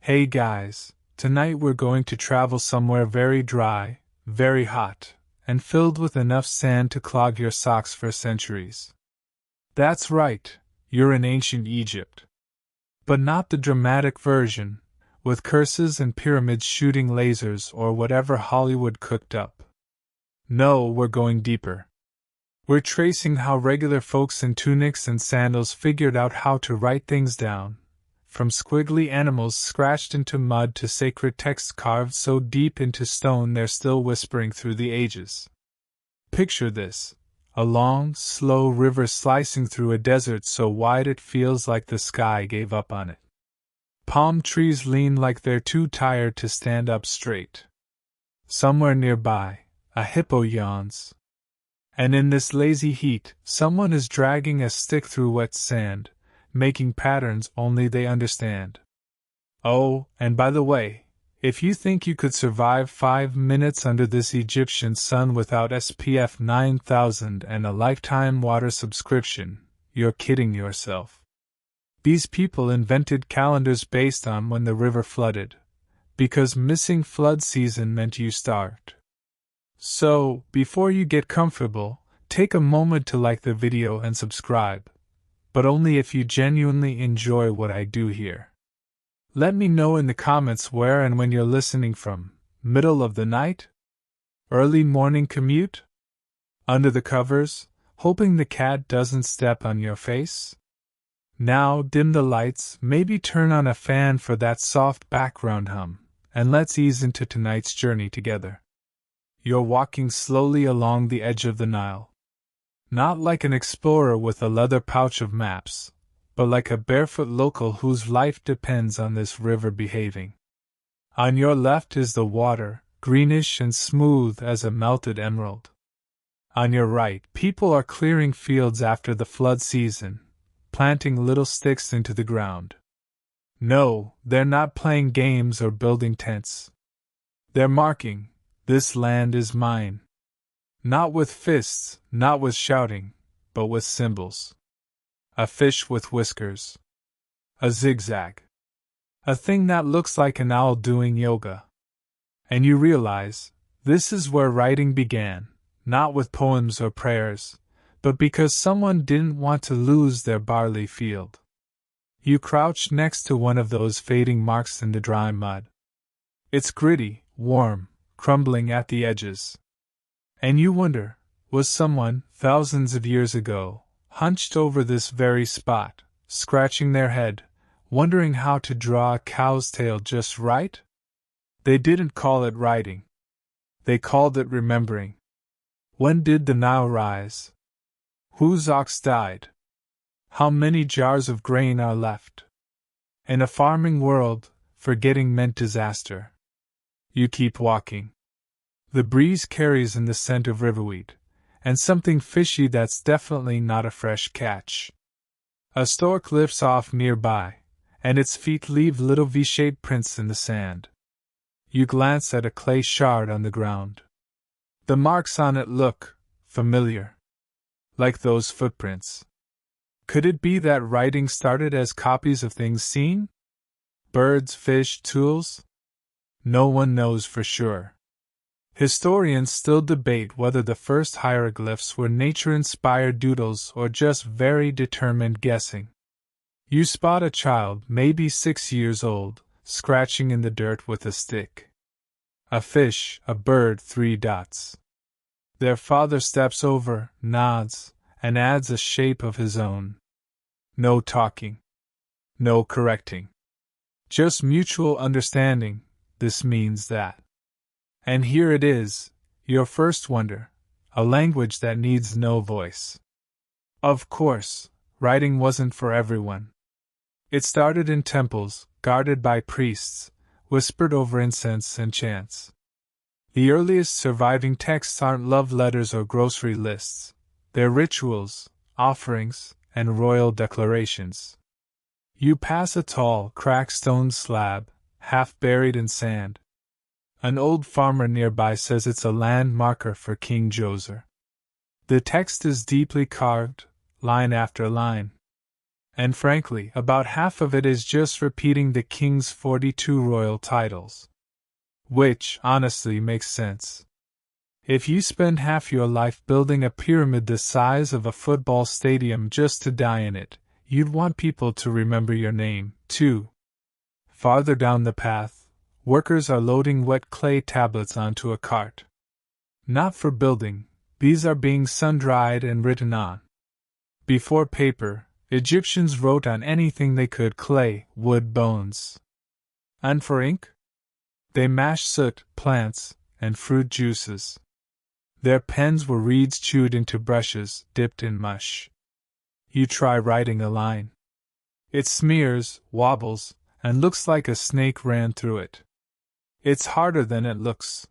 Hey guys, tonight we're going to travel somewhere very dry, very hot, and filled with enough sand to clog your socks for centuries. That's right, you're in ancient Egypt. But not the dramatic version, with curses and pyramids shooting lasers or whatever Hollywood cooked up. No, we're going deeper. We're tracing how regular folks in tunics and sandals figured out how to write things down, from squiggly animals scratched into mud to sacred texts carved so deep into stone they're still whispering through the ages. Picture this: a long, slow river slicing through a desert so wide it feels like the sky gave up on it. Palm trees lean like they're too tired to stand up straight. Somewhere nearby, a hippo yawns. And in this lazy heat, someone is dragging a stick through wet sand, making patterns only they understand. Oh, and by the way, if you think you could survive 5 minutes under this Egyptian sun without SPF 9000 and a lifetime water subscription, you're kidding yourself. These people invented calendars based on when the river flooded, because missing flood season meant you starved. So, before you get comfortable, take a moment to like the video and subscribe, but only if you genuinely enjoy what I do here. Let me know in the comments where and when you're listening from. Middle of the night? Early morning commute? Under the covers, hoping the cat doesn't step on your face? Now dim the lights, maybe turn on a fan for that soft background hum, and let's ease into tonight's journey together. You're walking slowly along the edge of the Nile. Not like an explorer with a leather pouch of maps, but like a barefoot local whose life depends on this river behaving. On your left is the water, greenish and smooth as a melted emerald. On your right, people are clearing fields after the flood season, planting little sticks into the ground. No, they're not playing games or building tents. They're marking, "This land is mine." Not with fists, not with shouting, but with symbols. A fish with whiskers. A zigzag. A thing that looks like an owl doing yoga. And you realize, this is where writing began, not with poems or prayers, but because someone didn't want to lose their barley field. You crouch next to one of those fading marks in the dry mud. It's gritty, warm, crumbling at the edges. And you wonder, was someone, thousands of years ago, hunched over this very spot, scratching their head, wondering how to draw a cow's tail just right? They didn't call it writing. They called it remembering. When did the Nile rise? Whose ox died? How many jars of grain are left? In a farming world, forgetting meant disaster. You keep walking. The breeze carries in the scent of riverweed, and something fishy that's definitely not a fresh catch. A stork lifts off nearby, and its feet leave little V-shaped prints in the sand. You glance at a clay shard on the ground. The marks on it look familiar. Like those footprints. Could it be that writing started as copies of things seen? Birds, fish, tools? No one knows for sure. Historians still debate whether the first hieroglyphs were nature-inspired doodles or just very determined guessing. You spot a child, maybe 6 years old, scratching in the dirt with a stick. A fish, a bird, 3 dots. Their father steps over, nods, and adds a shape of his own. No talking. No correcting. Just mutual understanding, this means that. And here it is, your first wonder, a language that needs no voice. Of course, writing wasn't for everyone. It started in temples, guarded by priests, whispered over incense and chants. The earliest surviving texts aren't love letters or grocery lists, they're rituals, offerings, and royal declarations. You pass a tall, cracked stone slab, half buried in sand. An old farmer nearby says it's a land marker for King Djoser. The text is deeply carved, line after line. And frankly, about half of it is just repeating the king's 42 royal titles. Which, honestly, makes sense. If you spend half your life building a pyramid the size of a football stadium just to die in it, you'd want people to remember your name, too. Farther down the path, workers are loading wet clay tablets onto a cart. Not for building, these are being sun-dried and written on. Before paper, Egyptians wrote on anything they could: clay, wood, bones. And for ink? They mashed soot, plants, and fruit juices. Their pens were reeds chewed into brushes, dipped in mush. You try writing a line. It smears, wobbles, and looks like a snake ran through it. It's harder than it looks.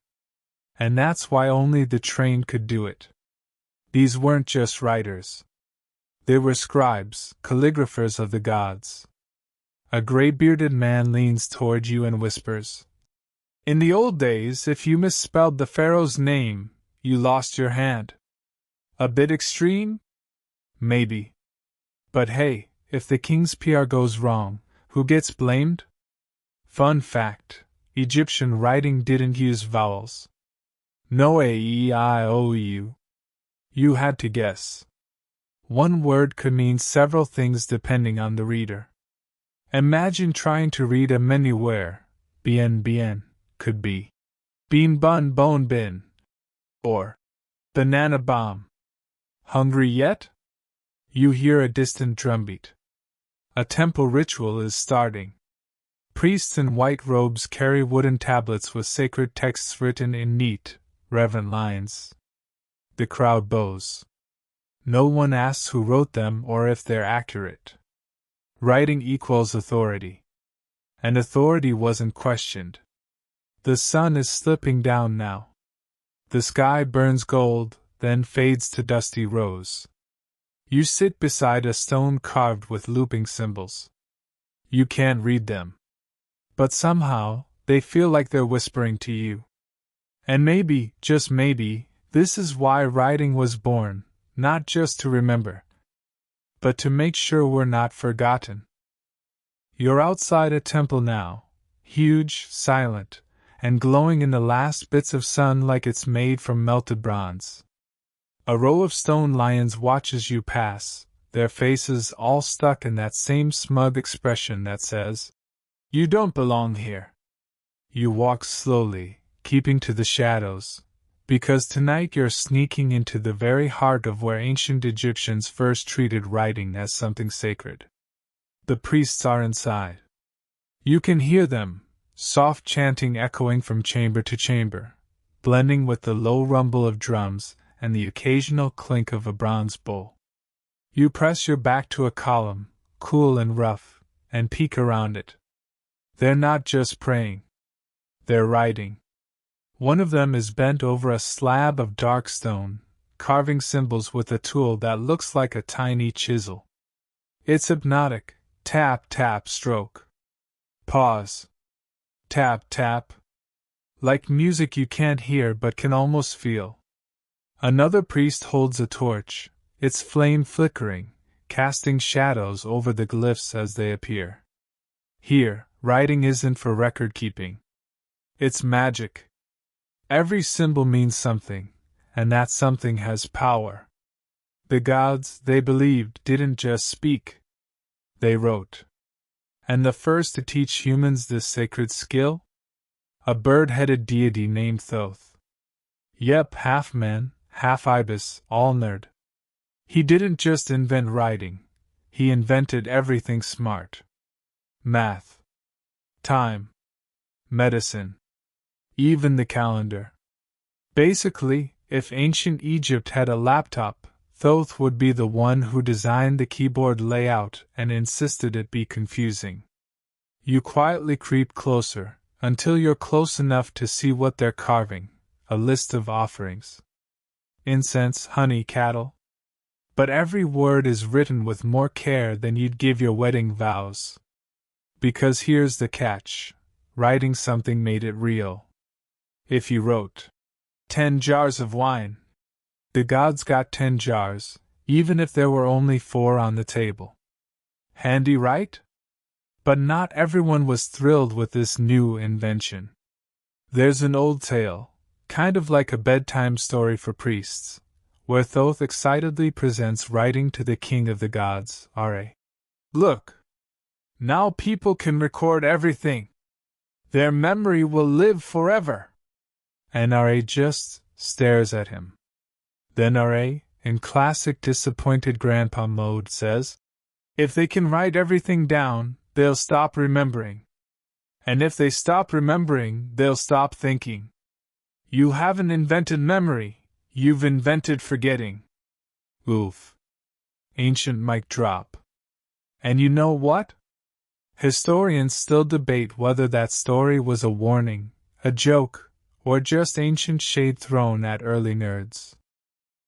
And that's why only the trained could do it. These weren't just writers. They were scribes, calligraphers of the gods. A gray-bearded man leans toward you and whispers. In the old days, if you misspelled the pharaoh's name, you lost your hand. A bit extreme? Maybe. But hey, if the king's PR goes wrong, who gets blamed? Fun fact: Egyptian writing didn't use vowels. No A, E, I, O, U. You had to guess. One word could mean several things depending on the reader. Imagine trying to read a menu where bien could be bean bun bone bin, or banana bomb. Hungry yet? You hear a distant drumbeat. A temple ritual is starting. Priests in white robes carry wooden tablets with sacred texts written in neat, reverent lines. The crowd bows. No one asks who wrote them or if they're accurate. Writing equals authority. And authority wasn't questioned. The sun is slipping down now. The sky burns gold, then fades to dusty rose. You sit beside a stone carved with looping symbols. You can't read them. But somehow, they feel like they're whispering to you. And maybe, just maybe, this is why writing was born, not just to remember, but to make sure we're not forgotten. You're outside a temple now, huge, silent, and glowing in the last bits of sun like it's made from melted bronze. A row of stone lions watches you pass, their faces all stuck in that same smug expression that says, "You don't belong here." You walk slowly, keeping to the shadows, because tonight you're sneaking into the very heart of where ancient Egyptians first treated writing as something sacred. The priests are inside. You can hear them, soft chanting echoing from chamber to chamber, blending with the low rumble of drums and the occasional clink of a bronze bowl. You press your back to a column, cool and rough, and peek around it. They're not just praying. They're writing. One of them is bent over a slab of dark stone, carving symbols with a tool that looks like a tiny chisel. It's hypnotic. Tap, tap, stroke. Pause. Tap, tap. Like music you can't hear but can almost feel. Another priest holds a torch, its flame flickering, casting shadows over the glyphs as they appear. Here, writing isn't for record keeping. It's magic. Every symbol means something, and that something has power. The gods, they believed, didn't just speak. They wrote. And the first to teach humans this sacred skill? A bird-headed deity named Thoth. Yep, half man, half ibis, all nerd. He didn't just invent writing, he invented everything smart. Math. Time. Medicine. Even the calendar. Basically, if ancient Egypt had a laptop, Thoth would be the one who designed the keyboard layout and insisted it be confusing. You quietly creep closer, until you're close enough to see what they're carving, a list of offerings. Incense, honey, cattle. But every word is written with more care than you'd give your wedding vows. Because here's the catch, writing something made it real. If you wrote 10 jars of wine, the gods got 10 jars, even if there were only 4 on the table. Handy, right? But not everyone was thrilled with this new invention. There's an old tale, kind of like a bedtime story for priests, where Thoth excitedly presents writing to the king of the gods, Ra. Look! Now people can record everything! Their memory will live forever! And Ra just stares at him. Then Ra, in classic disappointed grandpa mode, says, "If they can write everything down, they'll stop remembering. And if they stop remembering, they'll stop thinking. You haven't invented memory, you've invented forgetting." Oof. Ancient mic drop. And you know what? Historians still debate whether that story was a warning, a joke, or just ancient shade thrown at early nerds.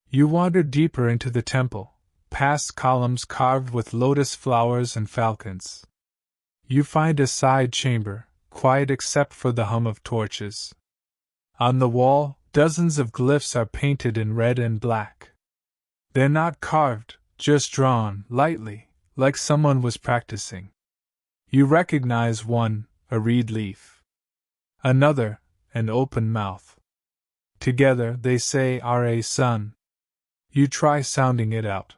You wander deeper into the temple, past columns carved with lotus flowers and falcons. You find a side chamber, quiet except for the hum of torches. On the wall, dozens of glyphs are painted in red and black. They're not carved, just drawn, lightly, like someone was practicing. You recognize one, a reed leaf. Another, an open mouth. Together they say Ra son. You try sounding it out.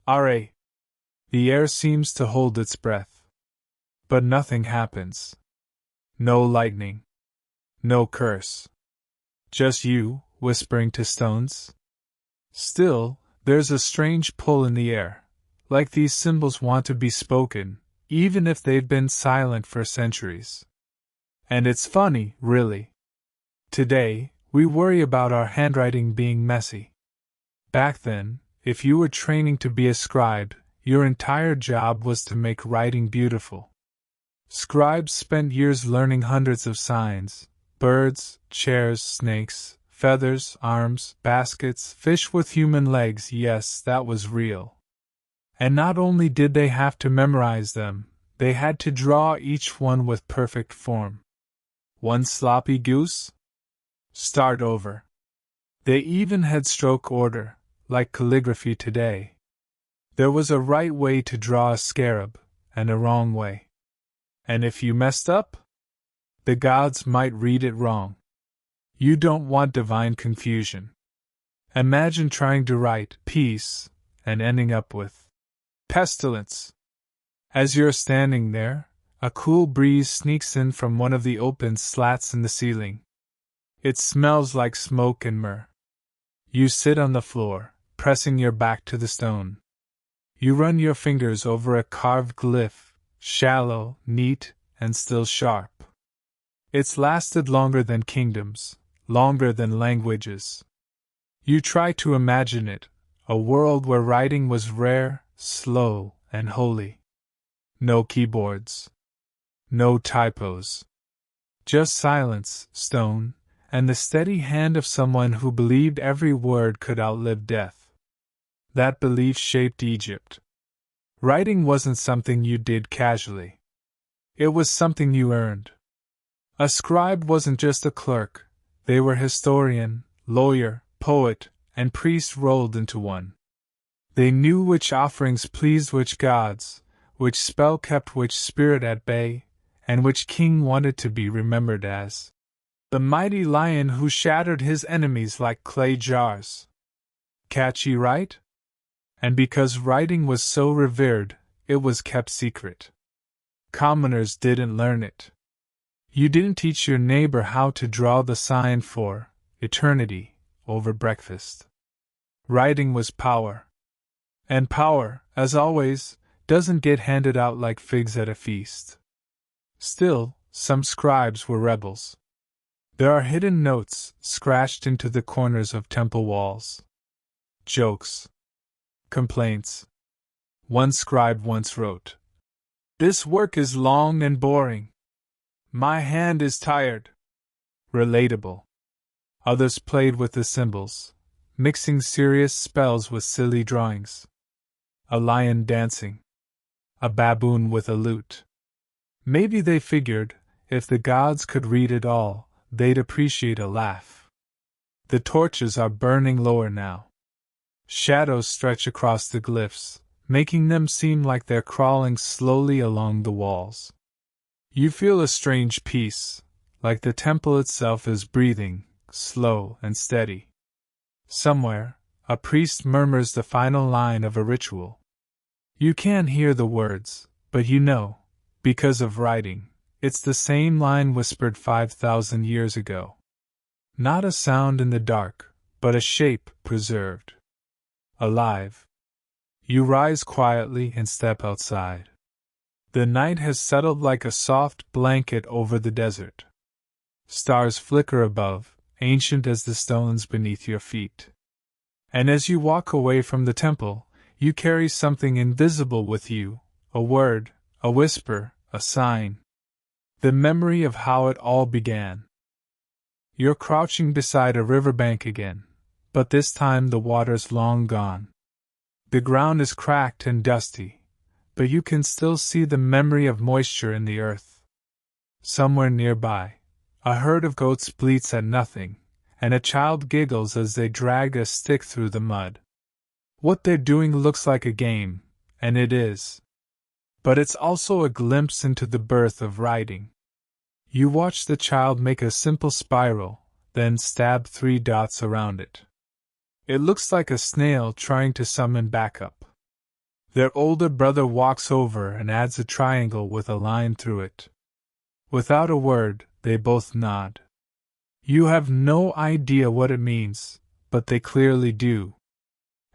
Ra. The air seems to hold its breath. But nothing happens. No lightning. No curse. Just you, whispering to stones. Still, there's a strange pull in the air, like these symbols want to be spoken, even if they've been silent for centuries. And it's funny, really. Today, we worry about our handwriting being messy. Back then, if you were training to be a scribe, your entire job was to make writing beautiful. Scribes spent years learning hundreds of signs: birds, chairs, snakes, feathers, arms, baskets, fish with human legs. Yes, that was real. And not only did they have to memorize them, they had to draw each one with perfect form. One sloppy goose? Start over. They even had stroke order, like calligraphy today. There was a right way to draw a scarab, and a wrong way. And if you messed up, the gods might read it wrong. You don't want divine confusion. Imagine trying to write peace and ending up with pestilence. As you're standing there, a cool breeze sneaks in from one of the open slats in the ceiling. It smells like smoke and myrrh. You sit on the floor, pressing your back to the stone. You run your fingers over a carved glyph, shallow, neat, and still sharp. It's lasted longer than kingdoms, longer than languages. You try to imagine it, a world where writing was rare, slow, and holy. No keyboards. No typos. Just silence, stone, and the steady hand of someone who believed every word could outlive death. That belief shaped Egypt. Writing wasn't something you did casually. It was something you earned. A scribe wasn't just a clerk, they were historian, lawyer, poet, and priest rolled into one. They knew which offerings pleased which gods, which spell kept which spirit at bay, and which king wanted to be remembered as the mighty lion who shattered his enemies like clay jars. Catchy, right? And because writing was so revered, it was kept secret. Commoners didn't learn it. You didn't teach your neighbor how to draw the sign for eternity over breakfast. Writing was power. And power, as always, doesn't get handed out like figs at a feast. Still, some scribes were rebels. There are hidden notes scratched into the corners of temple walls. Jokes. Complaints. One scribe once wrote, "This work is long and boring. My hand is tired." Relatable. Others played with the symbols, mixing serious spells with silly drawings. A lion dancing. A baboon with a lute. Maybe they figured, if the gods could read it all, they'd appreciate a laugh. The torches are burning lower now. Shadows stretch across the glyphs, making them seem like they're crawling slowly along the walls. You feel a strange peace, like the temple itself is breathing, slow and steady. Somewhere, a priest murmurs the final line of a ritual. You can't hear the words, but you know, because of writing, it's the same line whispered 5,000 years ago. Not a sound in the dark, but a shape preserved. Alive. You rise quietly and step outside. The night has settled like a soft blanket over the desert. Stars flicker above, ancient as the stones beneath your feet. And as you walk away from the temple, you carry something invisible with you, a word, a whisper, a sign. The memory of how it all began. You're crouching beside a riverbank again, but this time the water's long gone. The ground is cracked and dusty, but you can still see the memory of moisture in the earth. Somewhere nearby, a herd of goats bleats at nothing, and a child giggles as they drag a stick through the mud. What they're doing looks like a game, and it is. But it's also a glimpse into the birth of writing. You watch the child make a simple spiral, then stab 3 dots around it. It looks like a snail trying to summon backup. Their older brother walks over and adds a triangle with a line through it. Without a word, they both nod. You have no idea what it means, but they clearly do.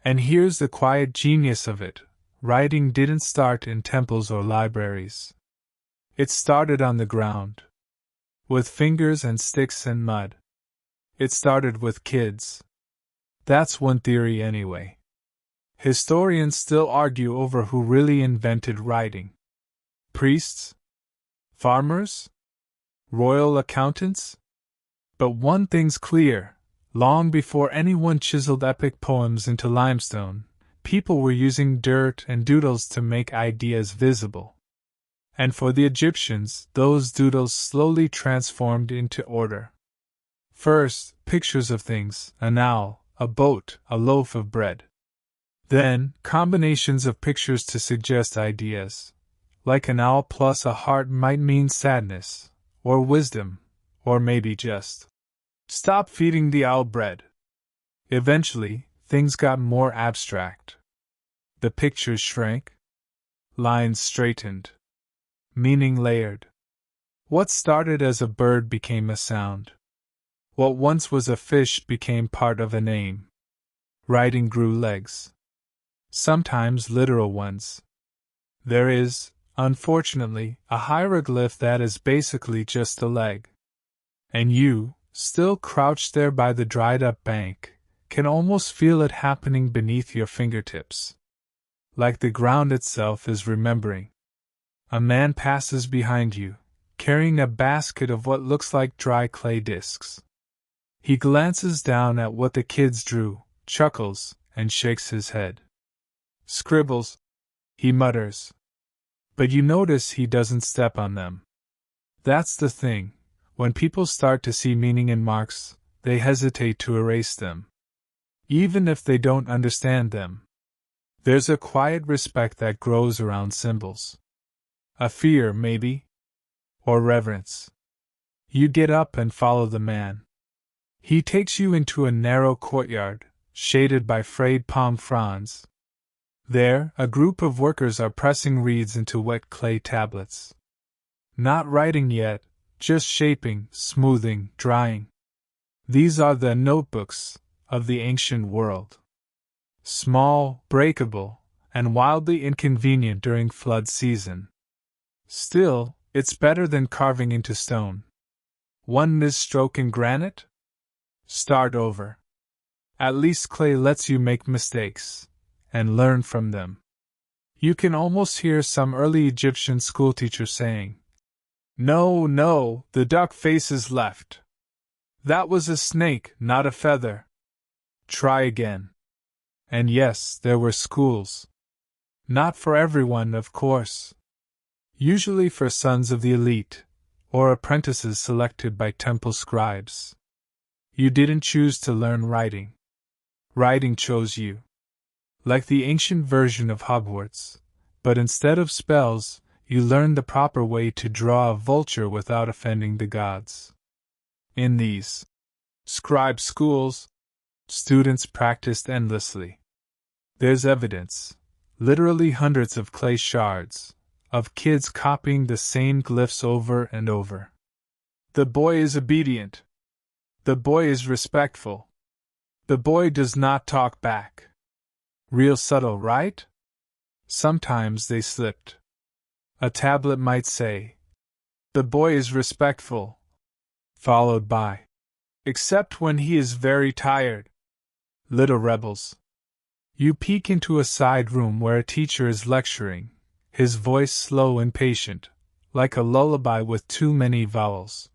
And here's the quiet genius of it. Writing didn't start in temples or libraries. It started on the ground. With fingers and sticks and mud. It started with kids. That's one theory anyway. Historians still argue over who really invented writing. Priests? Farmers? Royal accountants? But one thing's clear. Long before anyone chiseled epic poems into limestone, people were using dirt and doodles to make ideas visible. And for the Egyptians, those doodles slowly transformed into order. First, pictures of things, an owl, a boat, a loaf of bread. Then, combinations of pictures to suggest ideas. Like an owl plus a heart might mean sadness, or wisdom, or maybe just stop feeding the owl bread. Eventually, things got more abstract. The pictures shrank. Lines straightened. Meaning layered. What started as a bird became a sound. What once was a fish became part of a name. Writing grew legs. Sometimes literal ones. There is, unfortunately, a hieroglyph that is basically just a leg. And you, still crouched there by the dried-up bank, can almost feel it happening beneath your fingertips. Like the ground itself is remembering. A man passes behind you, carrying a basket of what looks like dry clay discs. He glances down at what the kids drew, chuckles, and shakes his head. Scribbles, he mutters. But you notice he doesn't step on them. That's the thing. When people start to see meaning in marks, they hesitate to erase them. Even if they don't understand them. There's a quiet respect that grows around symbols. A fear, maybe? Or reverence. You get up and follow the man. He takes you into a narrow courtyard, shaded by frayed palm fronds. There, a group of workers are pressing reeds into wet clay tablets. Not writing yet, just shaping, smoothing, drying. These are the notebooks of the ancient world. Small, breakable, and wildly inconvenient during flood season. Still, it's better than carving into stone. One misstroke in granite? Start over. At least clay lets you make mistakes, and learn from them. You can almost hear some early Egyptian schoolteacher saying, No, the duck faces left. That was a snake, not a feather. Try again. And yes, there were schools. Not for everyone, of course. Usually for sons of the elite, or apprentices selected by temple scribes. You didn't choose to learn writing. Writing chose you. Like the ancient version of Hogwarts, but instead of spells, you learn the proper way to draw a vulture without offending the gods. In these scribe schools, students practiced endlessly. There's evidence, literally hundreds of clay shards, of kids copying the same glyphs over and over. The boy is obedient. The boy is respectful. The boy does not talk back. Real subtle, right? Sometimes they slipped. A tablet might say, "The boy is respectful," followed by, "except when he is very tired." Little rebels. You peek into a side room where a teacher is lecturing, his voice slow and patient, like a lullaby with too many vowels.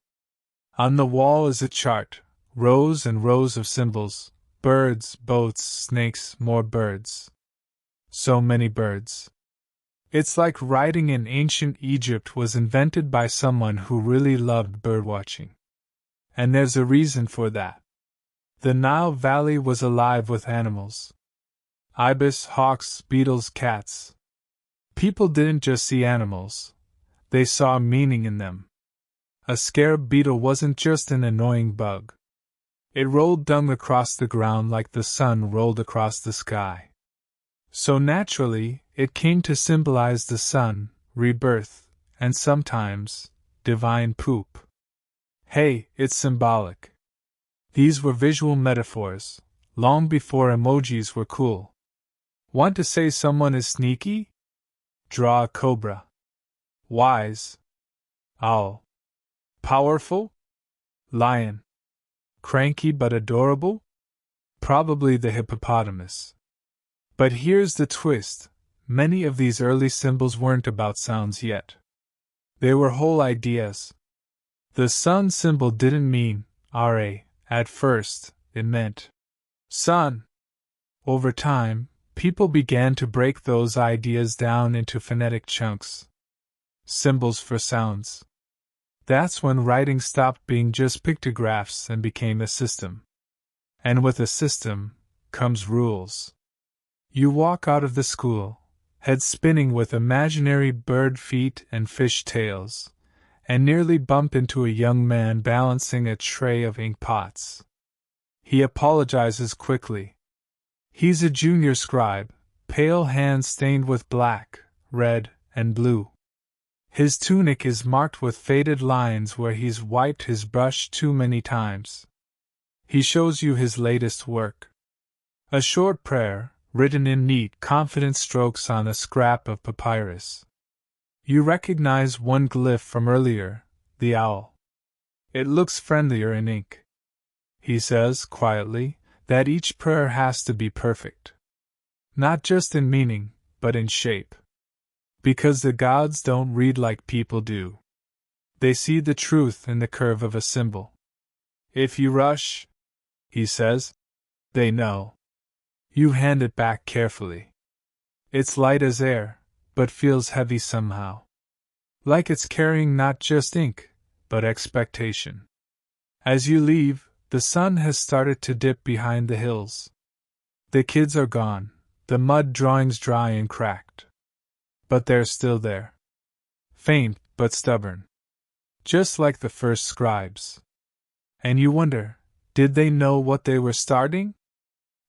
On the wall is a chart, rows and rows of symbols, birds, boats, snakes, more birds. So many birds. It's like writing in ancient Egypt was invented by someone who really loved birdwatching. And there's a reason for that. The Nile Valley was alive with animals. Ibis, hawks, beetles, cats. People didn't just see animals. They saw meaning in them. A scarab beetle wasn't just an annoying bug. It rolled dung across the ground like the sun rolled across the sky. So naturally, it came to symbolize the sun, rebirth, and sometimes, divine poop. Hey, it's symbolic. These were visual metaphors, long before emojis were cool. Want to say someone is sneaky? Draw a cobra. Wise. Owl. Powerful? Lion. Cranky but adorable? Probably the hippopotamus. But here's the twist. Many of these early symbols weren't about sounds yet. They were whole ideas. The sun symbol didn't mean RA at first, it meant sun. Over time, people began to break those ideas down into phonetic chunks. Symbols for sounds. That's when writing stopped being just pictographs and became a system. And with a system comes rules. You walk out of the school, head spinning with imaginary bird feet and fish tails, and nearly bump into a young man balancing a tray of ink pots. He apologizes quickly. He's a junior scribe, pale hands stained with black, red, and blue. His tunic is marked with faded lines where he's wiped his brush too many times. He shows you his latest work. A short prayer, written in neat, confident strokes on a scrap of papyrus. You recognize one glyph from earlier, the owl. It looks friendlier in ink. He says, quietly, that each prayer has to be perfect. Not just in meaning, but in shape. Because the gods don't read like people do. They see the truth in the curve of a symbol. If you rush, he says, they know. You hand it back carefully. It's light as air, but feels heavy somehow. Like it's carrying not just ink, but expectation. As you leave, the sun has started to dip behind the hills. The kids are gone, the mud drawings dry and cracked. But they're still there. Faint, but stubborn. Just like the first scribes. And you wonder, did they know what they were starting?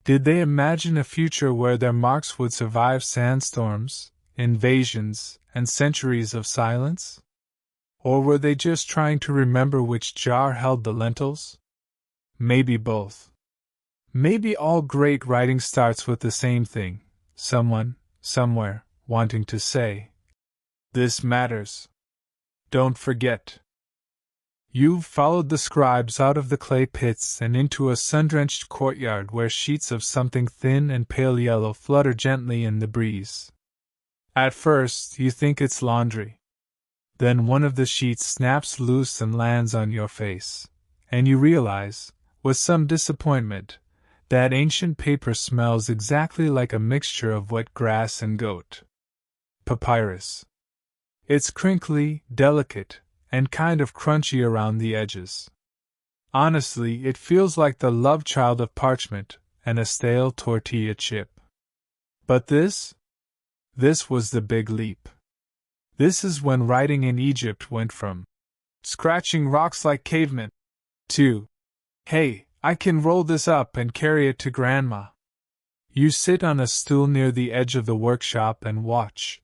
Did they imagine a future where their marks would survive sandstorms, invasions, and centuries of silence? Or were they just trying to remember which jar held the lentils? Maybe both. Maybe all great writing starts with the same thing, someone, somewhere, wanting to say, "This matters. Don't forget." You've followed the scribes out of the clay pits and into a sun-drenched courtyard where sheets of something thin and pale yellow flutter gently in the breeze. At first, you think it's laundry. Then one of the sheets snaps loose and lands on your face, and you realize, with some disappointment, that ancient paper smells exactly like a mixture of wet grass and goat. Papyrus. It's crinkly, delicate, and kind of crunchy around the edges. Honestly, it feels like the love child of parchment and a stale tortilla chip. But this was the big leap. This is when writing in Egypt went from scratching rocks like cavemen to, hey, I can roll this up and carry it to Grandma. You sit on a stool near the edge of the workshop and watch.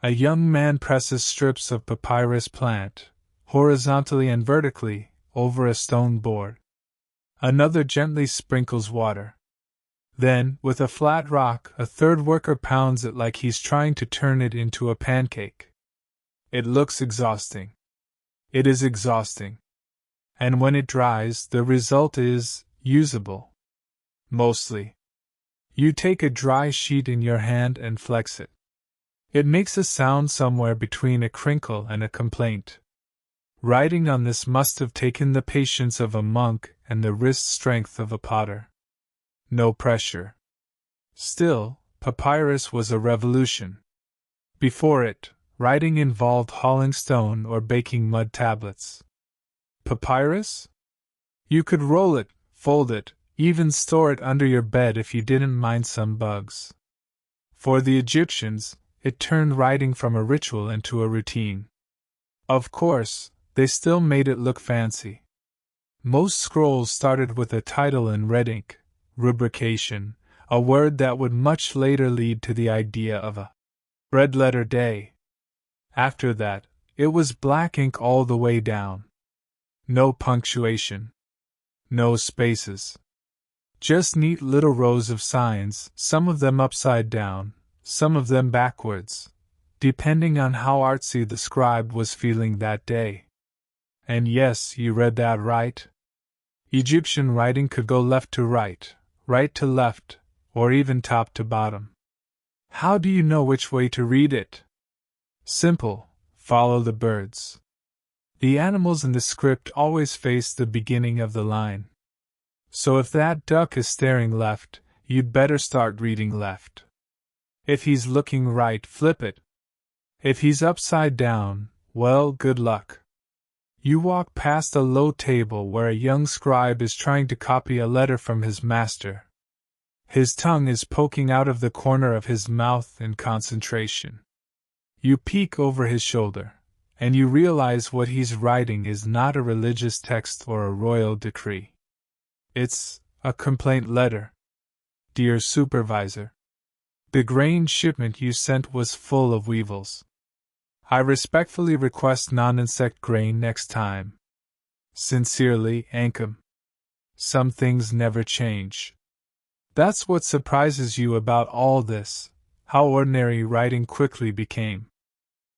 A young man presses strips of papyrus plant, horizontally and vertically, over a stone board. Another gently sprinkles water. Then, with a flat rock, a third worker pounds it like he's trying to turn it into a pancake. It looks exhausting. It is exhausting. And when it dries, the result is usable. Mostly. You take a dry sheet in your hand and flex it. It makes a sound somewhere between a crinkle and a complaint. Writing on this must have taken the patience of a monk and the wrist strength of a potter. No pressure. Still, papyrus was a revolution. Before it, writing involved hauling stone or baking mud tablets. Papyrus? You could roll it, fold it, even store it under your bed if you didn't mind some bugs. For the Egyptians, it turned writing from a ritual into a routine. Of course, they still made it look fancy. Most scrolls started with a title in red ink, rubrication, a word that would much later lead to the idea of a red letter day. After that, it was black ink all the way down. No punctuation. No spaces. Just neat little rows of signs, some of them upside down, some of them backwards, depending on how artsy the scribe was feeling that day. And yes, you read that right. Egyptian writing could go left to right to left, or even top to bottom. How do you know which way to read it? Simple, follow the birds. The animals in the script always face the beginning of the line. So if that duck is staring left, you'd better start reading left. If he's looking right, flip it. If he's upside down, well, good luck. You walk past a low table where a young scribe is trying to copy a letter from his master. His tongue is poking out of the corner of his mouth in concentration. You peek over his shoulder, and you realize what he's writing is not a religious text or a royal decree. It's a complaint letter. Dear Supervisor, the grain shipment you sent was full of weevils. I respectfully request non-insect grain next time. Sincerely, Ankum. Some things never change. That's what surprises you about all this, how ordinary writing quickly became.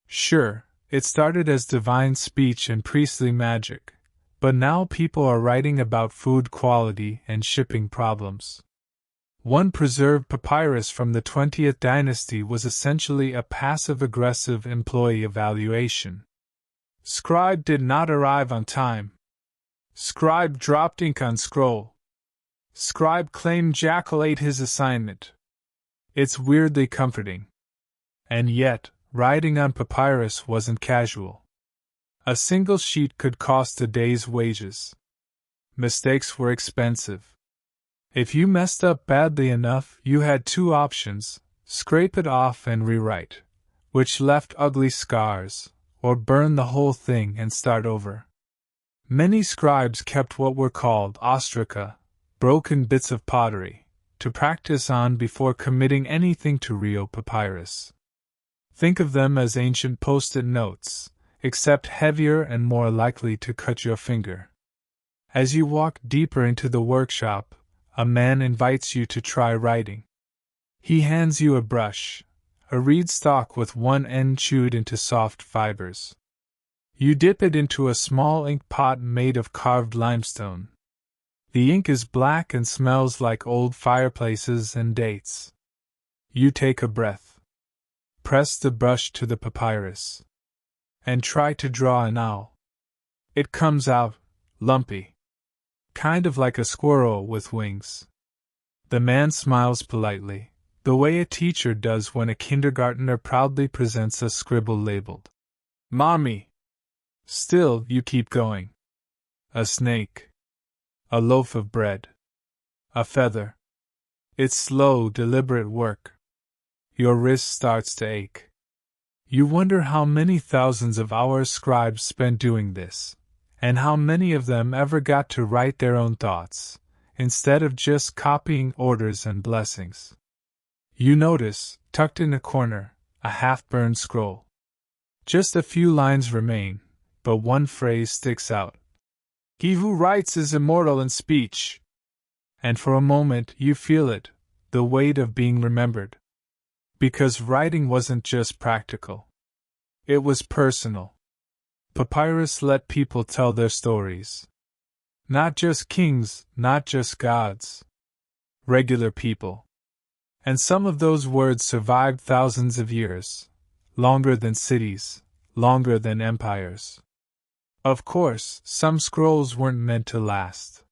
Sure, it started as divine speech and priestly magic, but now people are writing about food quality and shipping problems. One preserved papyrus from the 20th dynasty was essentially a passive-aggressive employee evaluation. Scribe did not arrive on time. Scribe dropped ink on scroll. Scribe claimed Jackal ate his assignment. It's weirdly comforting. And yet, writing on papyrus wasn't casual. A single sheet could cost a day's wages. Mistakes were expensive. If you messed up badly enough, you had two options: scrape it off and rewrite, which left ugly scars, or burn the whole thing and start over. Many scribes kept what were called ostraca, broken bits of pottery, to practice on before committing anything to real papyrus. Think of them as ancient post-it notes, except heavier and more likely to cut your finger. As you walk deeper into the workshop, a man invites you to try writing. He hands you a brush, a reed stalk with one end chewed into soft fibers. You dip it into a small ink pot made of carved limestone. The ink is black and smells like old fireplaces and dates. You take a breath. Press the brush to the papyrus. And try to draw an owl. It comes out lumpy. Kind of like a squirrel with wings. The man smiles politely, the way a teacher does when a kindergartner proudly presents a scribble labeled Mommy. Still, you keep going. A snake. A loaf of bread. A feather. It's slow, deliberate work. Your wrist starts to ache. You wonder how many thousands of hours scribes spent doing this, and how many of them ever got to write their own thoughts, instead of just copying orders and blessings. You notice, tucked in a corner, a half-burned scroll. Just a few lines remain, but one phrase sticks out. He who writes is immortal in speech. And for a moment you feel it, the weight of being remembered. Because writing wasn't just practical. It was personal. Papyrus let people tell their stories. Not just kings, not just gods. Regular people. And some of those words survived thousands of years. Longer than cities, longer than empires. Of course, some scrolls weren't meant to last.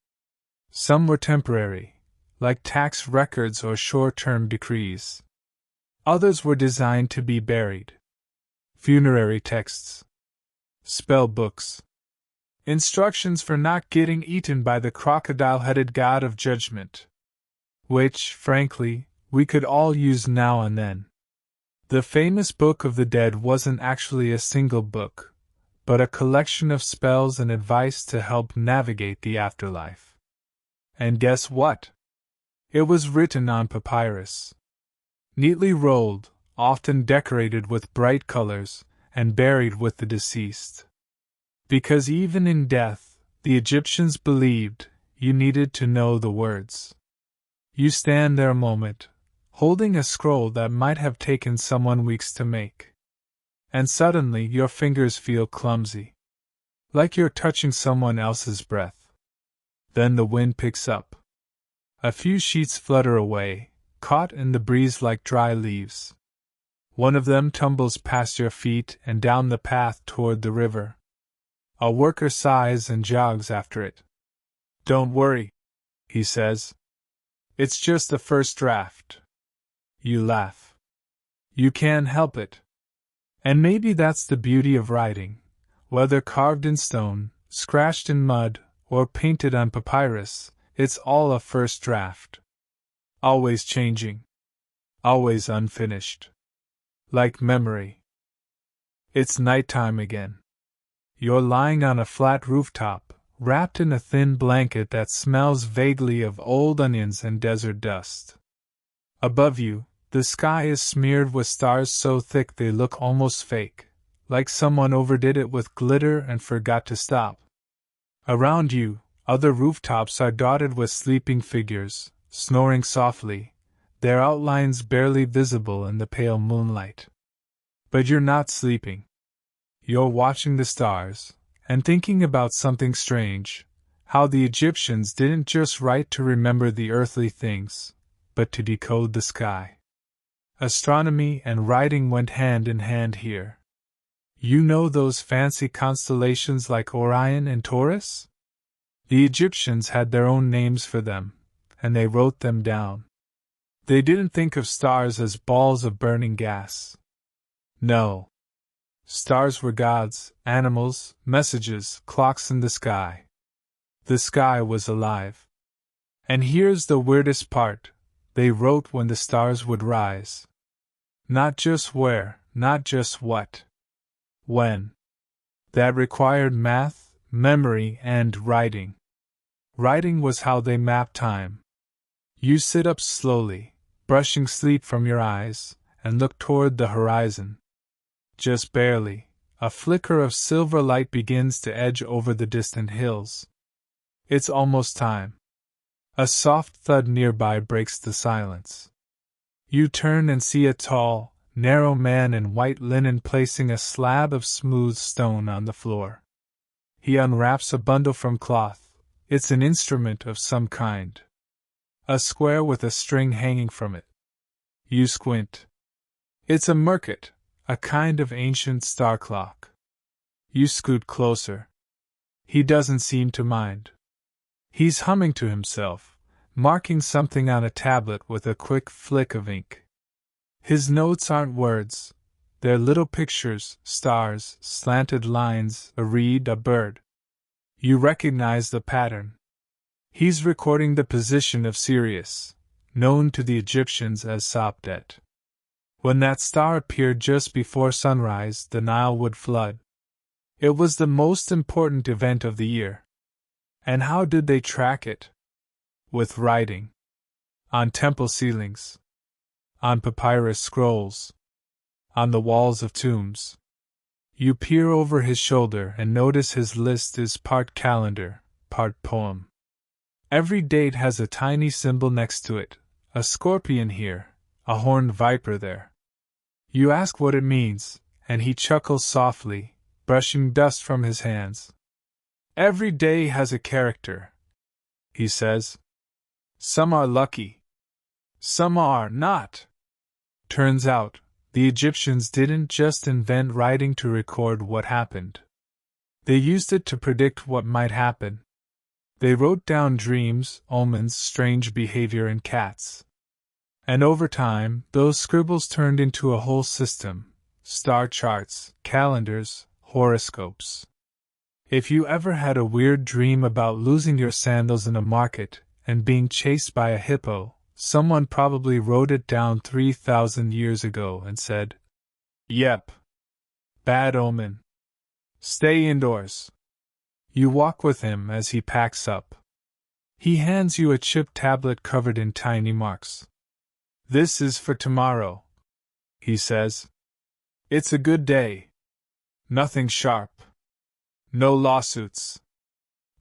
Some were temporary, like tax records or short-term decrees. Others were designed to be buried. Funerary texts. Spell books. Instructions for not getting eaten by the crocodile-headed god of judgment. Which, frankly, we could all use now and then. The famous Book of the Dead wasn't actually a single book, but a collection of spells and advice to help navigate the afterlife. And guess what? It was written on papyrus. Neatly rolled, often decorated with bright colors, and buried with the deceased. Because even in death, the Egyptians believed you needed to know the words. You stand there a moment, holding a scroll that might have taken someone weeks to make. And suddenly your fingers feel clumsy. Like you're touching someone else's breath. Then the wind picks up. A few sheets flutter away, caught in the breeze like dry leaves. One of them tumbles past your feet and down the path toward the river. A worker sighs and jogs after it. Don't worry, he says. It's just the first draft. You laugh. You can't help it. And maybe that's the beauty of writing, whether carved in stone, scratched in mud, or painted on papyrus, it's all a first draft. Always changing. Always unfinished. Like memory. It's nighttime again. You're lying on a flat rooftop, wrapped in a thin blanket that smells vaguely of old onions and desert dust. Above you, the sky is smeared with stars so thick they look almost fake, like someone overdid it with glitter and forgot to stop. Around you, other rooftops are dotted with sleeping figures, snoring softly, their outlines barely visible in the pale moonlight. But you're not sleeping. You're watching the stars, and thinking about something strange, how the Egyptians didn't just write to remember the earthly things, but to decode the sky. Astronomy and writing went hand in hand here. You know those fancy constellations like Orion and Taurus? The Egyptians had their own names for them, and they wrote them down. They didn't think of stars as balls of burning gas. No. Stars were gods, animals, messages, clocks in the sky. The sky was alive. And here's the weirdest part. They wrote when the stars would rise. Not just where, not just what. When. That required math, memory, and writing. Writing was how they mapped time. You sit up slowly, brushing sleep from your eyes, and look toward the horizon. Just barely, a flicker of silver light begins to edge over the distant hills. It's almost time. A soft thud nearby breaks the silence. You turn and see a tall, narrow man in white linen placing a slab of smooth stone on the floor. He unwraps a bundle from cloth. It's an instrument of some kind. A square with a string hanging from it. You squint. It's a merkit, a kind of ancient star clock. You scoot closer. He doesn't seem to mind. He's humming to himself, marking something on a tablet with a quick flick of ink. His notes aren't words. They're little pictures, stars, slanted lines, a reed, a bird. You recognize the pattern. He's recording the position of Sirius, known to the Egyptians as Sopdet. When that star appeared just before sunrise, the Nile would flood. It was the most important event of the year. And how did they track it? With writing. On temple ceilings. On papyrus scrolls. On the walls of tombs. You peer over his shoulder and notice his list is part calendar, part poem. Every date has a tiny symbol next to it, a scorpion here, a horned viper there. You ask what it means, and he chuckles softly, brushing dust from his hands. Every day has a character, he says. Some are lucky. Some are not. Turns out, the Egyptians didn't just invent writing to record what happened. They used it to predict what might happen. They wrote down dreams, omens, strange behavior in cats. And over time, those scribbles turned into a whole system: star charts, calendars, horoscopes. If you ever had a weird dream about losing your sandals in a market and being chased by a hippo, someone probably wrote it down 3,000 years ago and said, "Yep. Bad omen. Stay indoors." You walk with him as he packs up. He hands you a chip tablet covered in tiny marks. "This is for tomorrow," he says. "It's a good day. Nothing sharp. No lawsuits.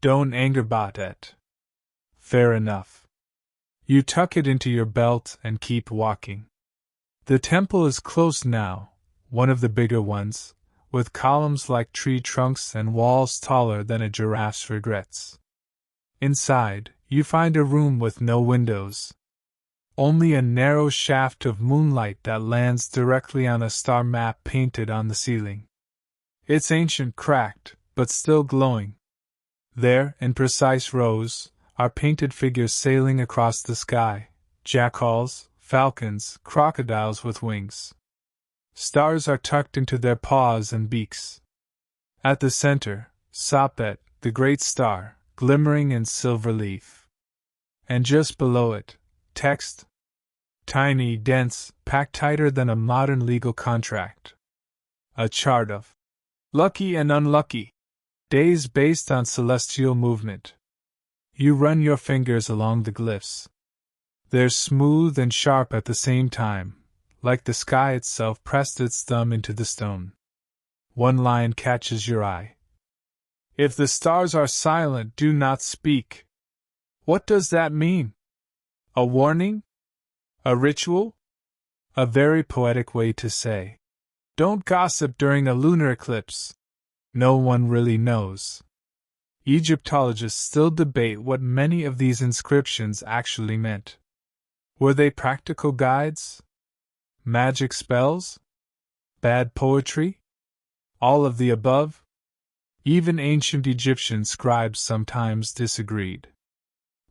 Don't anger about it." Fair enough. You tuck it into your belt and keep walking. The temple is closed now, one of the bigger ones, with columns like tree trunks and walls taller than a giraffe's regrets. Inside, you find a room with no windows. Only a narrow shaft of moonlight that lands directly on a star map painted on the ceiling. It's ancient, cracked, but still glowing. There, in precise rows, are painted figures sailing across the sky: jackals, falcons, crocodiles with wings. Stars are tucked into their paws and beaks. At the center, Sapet, the great star, glimmering in silver leaf. And just below it, text. Tiny, dense, packed tighter than a modern legal contract. A chart of lucky and unlucky days based on celestial movement. You run your fingers along the glyphs. They're smooth and sharp at the same time, like the sky itself pressed its thumb into the stone. One line catches your eye. "If the stars are silent, do not speak." What does that mean? A warning? A ritual? A very poetic way to say, don't gossip during a lunar eclipse. No one really knows. Egyptologists still debate what many of these inscriptions actually meant. Were they practical guides? Magic spells? Bad poetry? All of the above? Even ancient Egyptian scribes sometimes disagreed.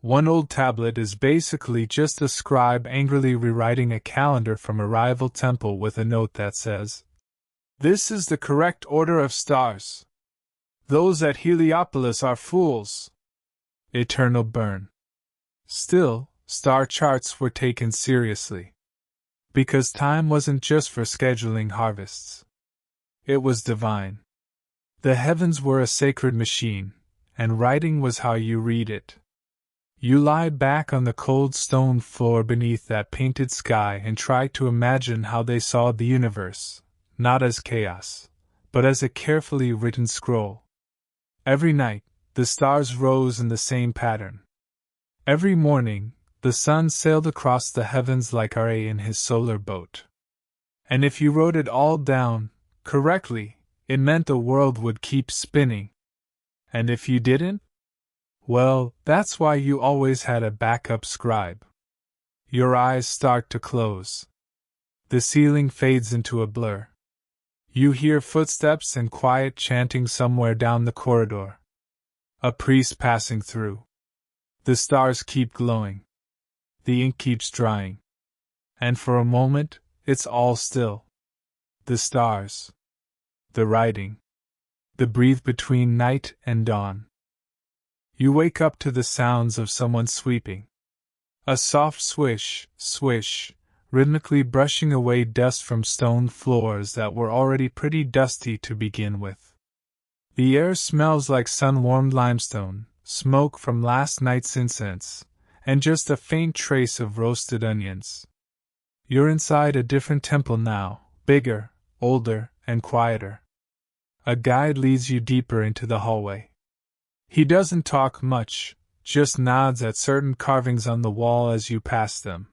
One old tablet is basically just a scribe angrily rewriting a calendar from a rival temple with a note that says, "This is the correct order of stars. Those at Heliopolis are fools." Eternal burn. Still, star charts were taken seriously. Because time wasn't just for scheduling harvests. It was divine. The heavens were a sacred machine, and writing was how you read it. You lie back on the cold stone floor beneath that painted sky and try to imagine how they saw the universe, not as chaos, but as a carefully written scroll. Every night, the stars rose in the same pattern. Every morning, the sun sailed across the heavens like Ra in his solar boat. And if you wrote it all down, correctly, it meant the world would keep spinning. And if you didn't? Well, that's why you always had a backup scribe. Your eyes start to close. The ceiling fades into a blur. You hear footsteps and quiet chanting somewhere down the corridor. A priest passing through. The stars keep glowing. The ink keeps drying. And for a moment, it's all still. The stars. The writing. The breathe between night and dawn. You wake up to the sounds of someone sweeping. A soft swish, swish, rhythmically brushing away dust from stone floors that were already pretty dusty to begin with. The air smells like sun-warmed limestone, smoke from last night's incense, and just a faint trace of roasted onions. You're inside a different temple now, bigger, older, and quieter. A guide leads you deeper into the hallway. He doesn't talk much, just nods at certain carvings on the wall as you pass them.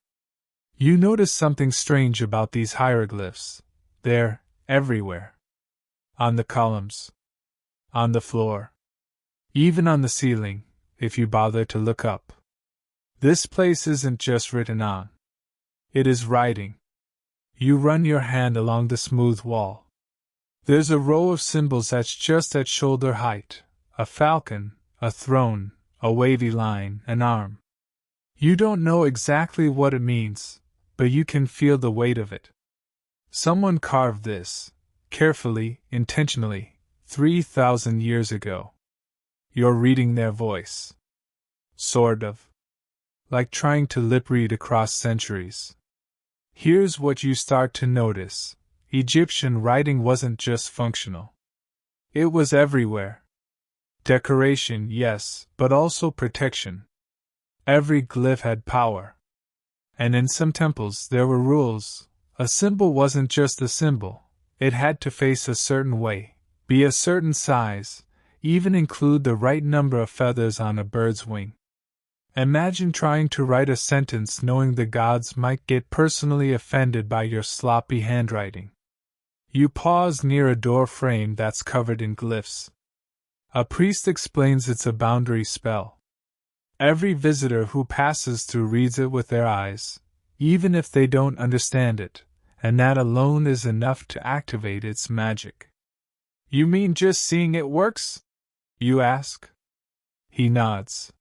You notice something strange about these hieroglyphs. They're everywhere. On the columns. On the floor. Even on the ceiling, if you bother to look up. This place isn't just written on. It is writing. You run your hand along the smooth wall. There's a row of symbols that's just at shoulder height. A falcon, a throne, a wavy line, an arm. You don't know exactly what it means, but you can feel the weight of it. Someone carved this, carefully, intentionally, 3,000 years ago. You're reading their voice. Sort of. Like trying to lip read across centuries. Here's what you start to notice. Egyptian writing wasn't just functional. It was everywhere. Decoration, yes, but also protection. Every glyph had power. And in some temples there were rules. A symbol wasn't just a symbol. It had to face a certain way, be a certain size, even include the right number of feathers on a bird's wing. Imagine trying to write a sentence knowing the gods might get personally offended by your sloppy handwriting. You pause near a door frame that's covered in glyphs. A priest explains it's a boundary spell. Every visitor who passes through reads it with their eyes, even if they don't understand it, and that alone is enough to activate its magic. You mean just seeing it works? You ask. He nods.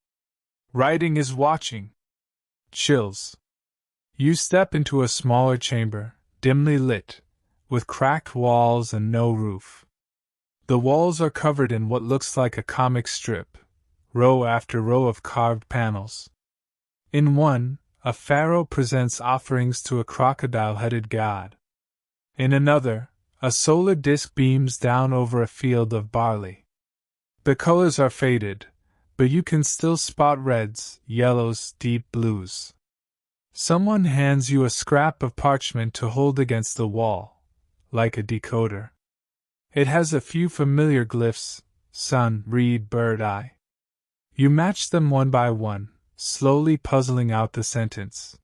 Writing is watching. Chills. You step into a smaller chamber, dimly lit, with cracked walls and no roof. The walls are covered in what looks like a comic strip, row after row of carved panels. In one, a pharaoh presents offerings to a crocodile-headed god. In another, a solar disk beams down over a field of barley. The colors are faded, but you can still spot reds, yellows, deep blues. Someone hands you a scrap of parchment to hold against the wall, like a decoder. It has a few familiar glyphs: sun, reed, bird, eye. You match them one by one, slowly puzzling out the sentence.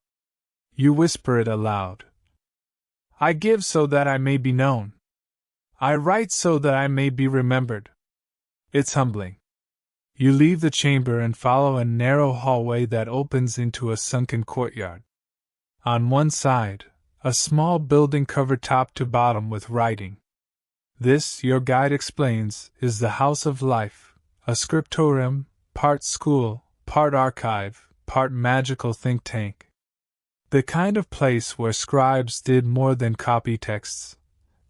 You whisper it aloud. I give so that I may be known. I write so that I may be remembered. It's humbling. You leave the chamber and follow a narrow hallway that opens into a sunken courtyard. On one side, a small building covered top to bottom with writing. This, your guide explains, is the House of Life, a scriptorium, part school, part archive, part magical think tank. The kind of place where scribes did more than copy texts.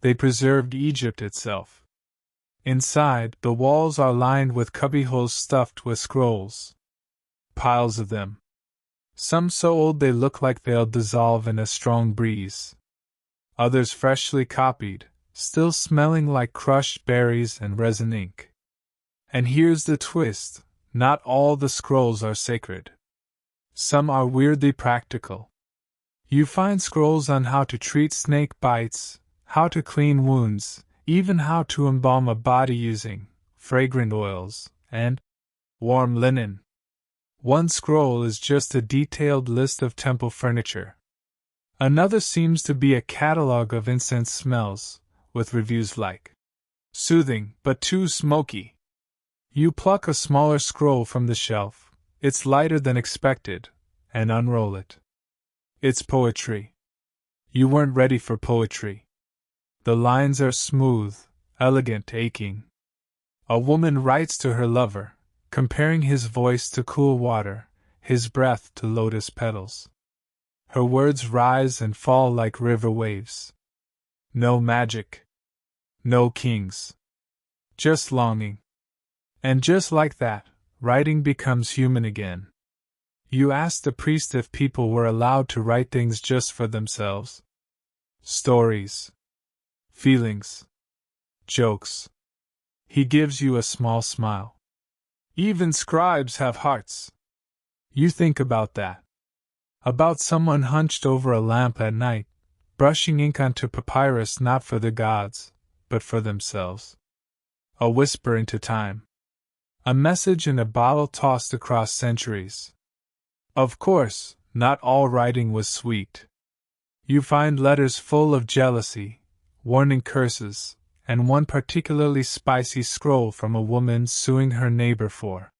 They preserved Egypt itself. Inside, the walls are lined with cubbyholes stuffed with scrolls. Piles of them. Some so old they look like they'll dissolve in a strong breeze. Others freshly copied, still smelling like crushed berries and resin ink. And here's the twist, not all the scrolls are sacred. Some are weirdly practical. You find scrolls on how to treat snake bites, how to clean wounds, even how to embalm a body using fragrant oils and warm linen. One scroll is just a detailed list of temple furniture. Another seems to be a catalog of incense smells, with reviews like, soothing but too smoky. You pluck a smaller scroll from the shelf, it's lighter than expected, and unroll it. It's poetry. You weren't ready for poetry. The lines are smooth, elegant, aching. A woman writes to her lover, comparing his voice to cool water, his breath to lotus petals. Her words rise and fall like river waves. No magic. No kings. Just longing. And just like that, writing becomes human again. You asked the priest if people were allowed to write things just for themselves. Stories, feelings, jokes. He gives you a small smile. Even scribes have hearts. You think about that. About someone hunched over a lamp at night, brushing ink onto papyrus not for the gods, but for themselves. A whisper into time. A message in a bottle tossed across centuries. Of course, not all writing was sweet. You find letters full of jealousy, warning curses, and one particularly spicy scroll from a woman suing her neighbor for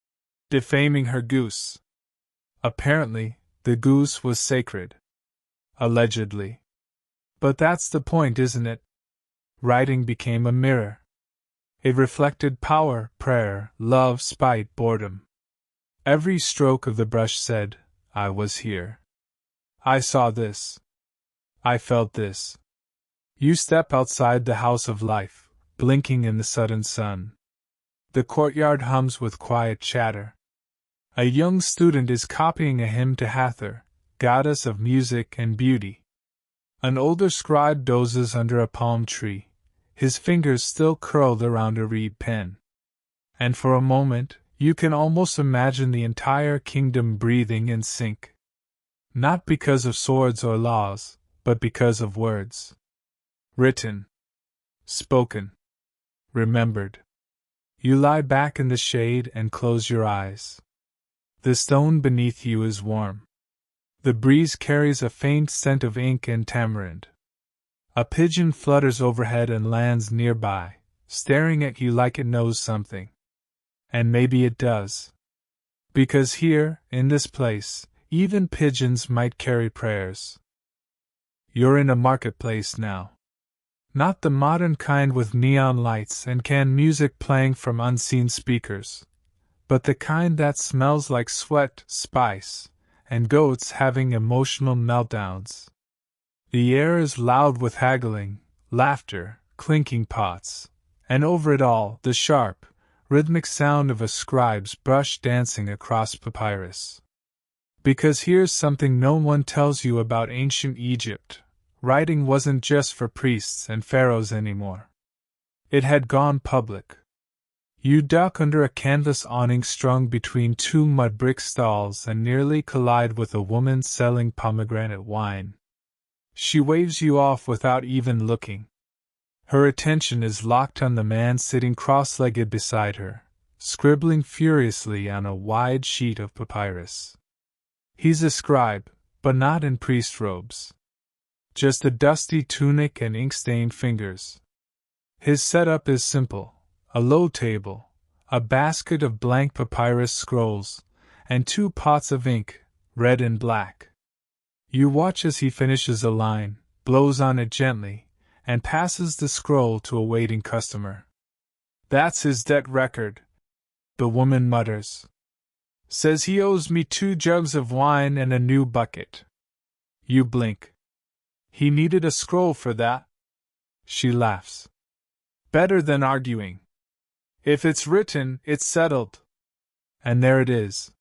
defaming her goose. Apparently, the goose was sacred. Allegedly. But that's the point, isn't it? Writing became a mirror. It reflected power, prayer, love, spite, boredom. Every stroke of the brush said, I was here. I saw this. I felt this. You step outside the house of life, blinking in the sudden sun. The courtyard hums with quiet chatter. A young student is copying a hymn to Hathor, goddess of music and beauty. An older scribe dozes under a palm tree, his fingers still curled around a reed pen. And for a moment, you can almost imagine the entire kingdom breathing in sync. Not because of swords or laws, but because of words. Written. Spoken. Remembered. You lie back in the shade and close your eyes. The stone beneath you is warm. The breeze carries a faint scent of ink and tamarind. A pigeon flutters overhead and lands nearby, staring at you like it knows something. And maybe it does. Because here, in this place, even pigeons might carry prayers. You're in a marketplace now. Not the modern kind with neon lights and canned music playing from unseen speakers, but the kind that smells like sweat, spice, and goats having emotional meltdowns. The air is loud with haggling, laughter, clinking pots, and over it all, the sharp, rhythmic sound of a scribe's brush dancing across papyrus. Because here's something no one tells you about ancient Egypt. Writing wasn't just for priests and pharaohs anymore. It had gone public. You duck under a canvas awning strung between two mud brick stalls and nearly collide with a woman selling pomegranate wine. She waves you off without even looking. Her attention is locked on the man sitting cross-legged beside her, scribbling furiously on a wide sheet of papyrus. He's a scribe, but not in priest robes. Just a dusty tunic and ink-stained fingers. His setup is simple: a low table, a basket of blank papyrus scrolls, and 2 pots of ink, red and black. You watch as he finishes a line, blows on it gently, and passes the scroll to a waiting customer. That's his debt record, the woman mutters. Says he owes me 2 jugs of wine and a new bucket. You blink. He needed a scroll for that. She laughs. Better than arguing. If it's written, it's settled. And there it is.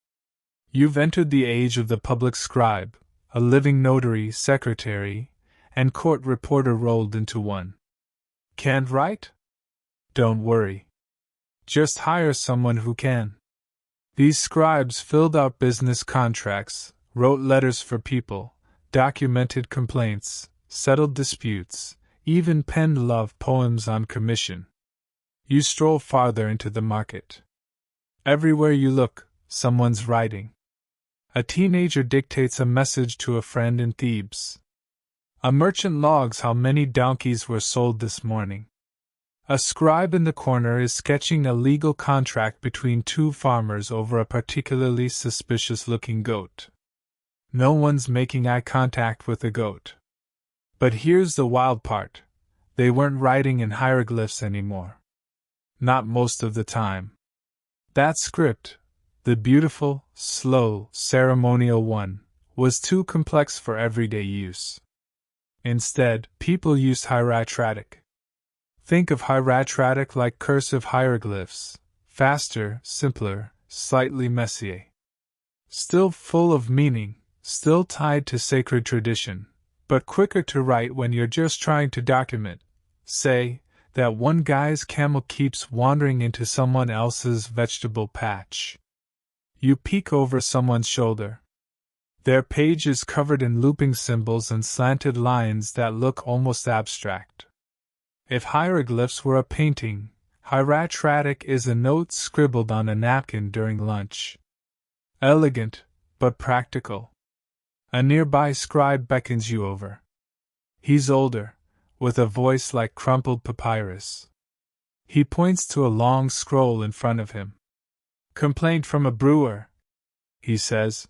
You've entered the age of the public scribe, a living notary, secretary, and court reporter rolled into one. Can't write? Don't worry. Just hire someone who can. These scribes filled out business contracts, wrote letters for people, documented complaints, settled disputes, even penned love poems on commission. You stroll farther into the market. Everywhere you look, someone's writing. A teenager dictates a message to a friend in Thebes. A merchant logs how many donkeys were sold this morning. A scribe in the corner is sketching a legal contract between 2 farmers over a particularly suspicious-looking goat. No one's making eye contact with the goat. But here's the wild part. They weren't writing in hieroglyphs anymore. Not most of the time. That script, the beautiful, slow, ceremonial one, was too complex for everyday use. Instead, people used hieratic. Think of hieratic like cursive hieroglyphs, faster, simpler, slightly messier. Still full of meaning, still tied to sacred tradition, but quicker to write when you're just trying to document, say, that one guy's camel keeps wandering into someone else's vegetable patch. You peek over someone's shoulder. Their page is covered in looping symbols and slanted lines that look almost abstract. If hieroglyphs were a painting, hieratic is a note scribbled on a napkin during lunch. Elegant, but practical. A nearby scribe beckons you over. He's older, with a voice like crumpled papyrus. He points to a long scroll in front of him. Complaint from a brewer, he says.